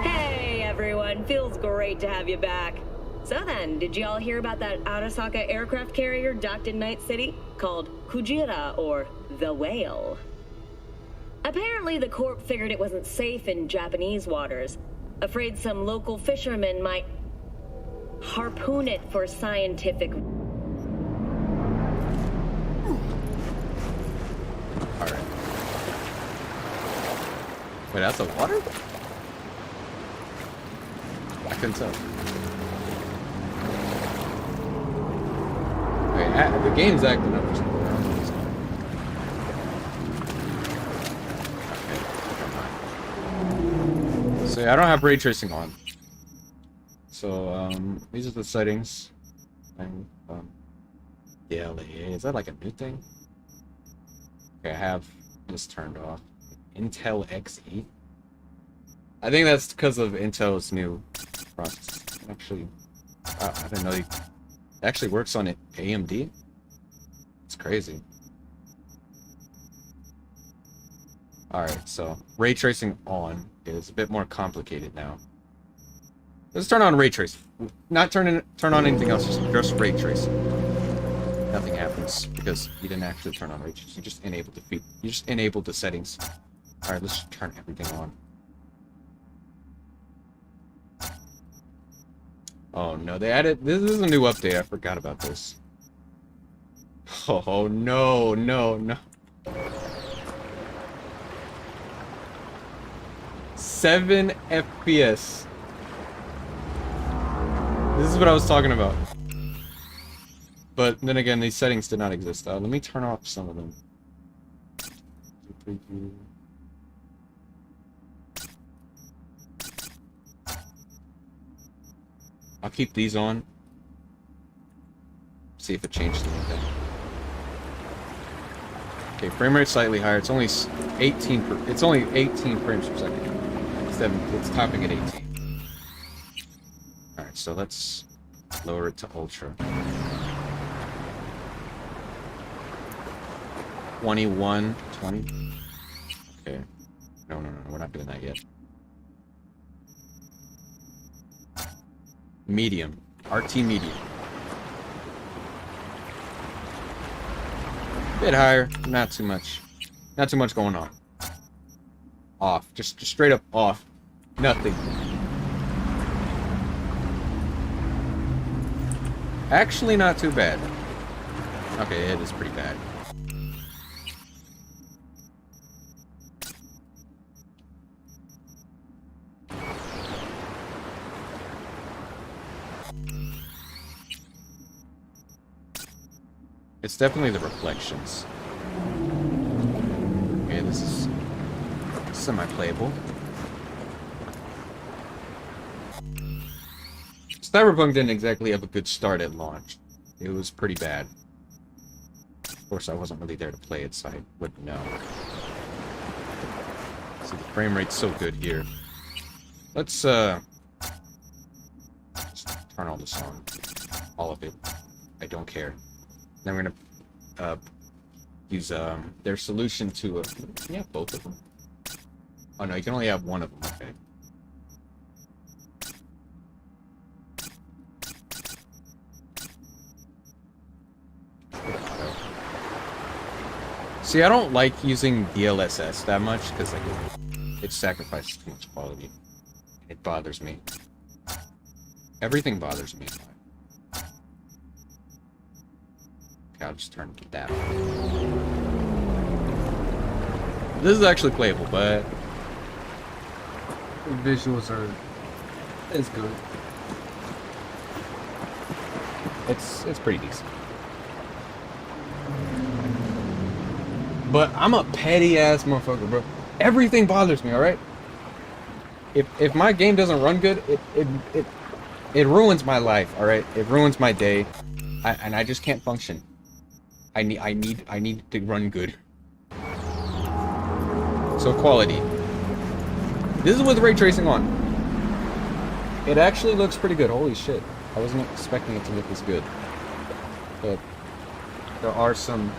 Hey everyone, feels great to have you back. So then, did you all hear about that Arasaka aircraft carrier docked in Night City? Called Kujira, or the Whale. Apparently the Corp figured it wasn't safe in Japanese waters. Afraid some local fishermen might harpoon it for scientific... Alright. Wait, that's a water? I couldn't tell. Wait, the game's acting up or something. So yeah, I don't have ray tracing on. So these are the settings. And DLA, is that like a new thing? Okay, I have this turned off. Intel Xe. I think that's because of Intel's new process. Actually, I didn't know it actually works on it. AMD. It's crazy. Alright, so ray tracing on is a bit more complicated now. Let's turn on ray tracing. Not turn on anything else, just ray tracing. Nothing happens because you didn't actually turn on ray tracing. You just enabled the settings. Alright, let's just turn everything on. Oh no, they added this is a new update, I forgot about this. Oh no, no. 7 FPS. This is what I was talking about. But then again, these settings did not exist. Let me turn off some of them. I'll keep these on. See if it changes anything. Okay, frame rate slightly higher. It's only 18 frames per second. It's topping at 18. Alright, so let's lower it to ultra. 21, 20. Okay. No, we're not doing that yet. Medium. RT medium. Bit higher, not too much. Not too much going on. Off. Just straight up off. Nothing. Actually, not too bad. Okay, it is pretty bad. It's definitely the reflections. Okay, this is semi-playable. Cyberpunk didn't exactly have a good start at launch. It was pretty bad. Of course, I wasn't really there to play it, so I wouldn't know. See, the frame rate's so good here. Let's turn all this on. All of it. I don't care. Then we're gonna use their solution to yeah, both of them. Oh no, you can only have one of them. Okay. See, I don't like using DLSS that much because like it sacrifices too much quality. It bothers me. Everything bothers me. Okay, I'll just turn that off. This is actually playable, but The visuals are. It's good. it's pretty decent. But I'm a petty ass motherfucker, bro. Everything bothers me, alright? If my game doesn't run good, it ruins my life, alright? It ruins my day. And I just can't function. I need to run good. So quality. This is with ray tracing on. It actually looks pretty good. Holy shit. I wasn't expecting it to look this good. But there are some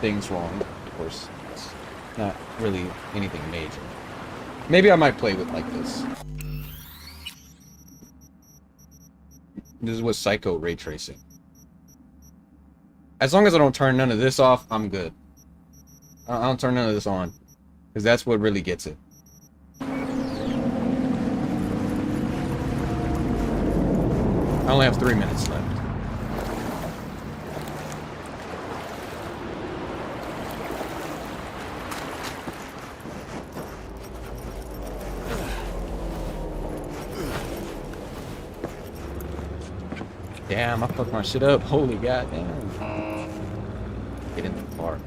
things wrong. Of course, it's not really anything major. Maybe I might play with like this. This is with Psycho ray tracing. As long as I don't turn none of this off, I'm good. I don't turn none of this on, because that's what really gets it. I only have 3 minutes left. Damn, I fucked my shit up. Holy goddamn. Get in the park.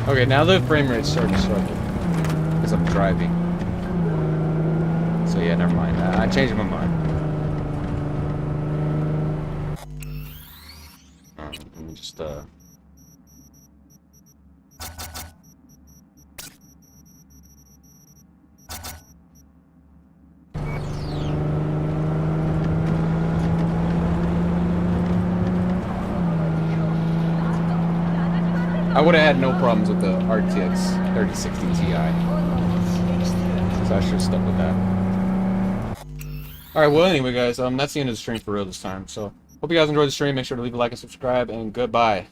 Okay, now the frame rate's starting to struggle. Because I'm driving. So yeah, never mind. I changed my mind. Let me just, I would have had no problems with the RTX 3060 Ti. So I should have stuck with that. Alright, well anyway guys, that's the end of the stream for real this time. So, hope you guys enjoyed the stream. Make sure to leave a like and subscribe, and goodbye.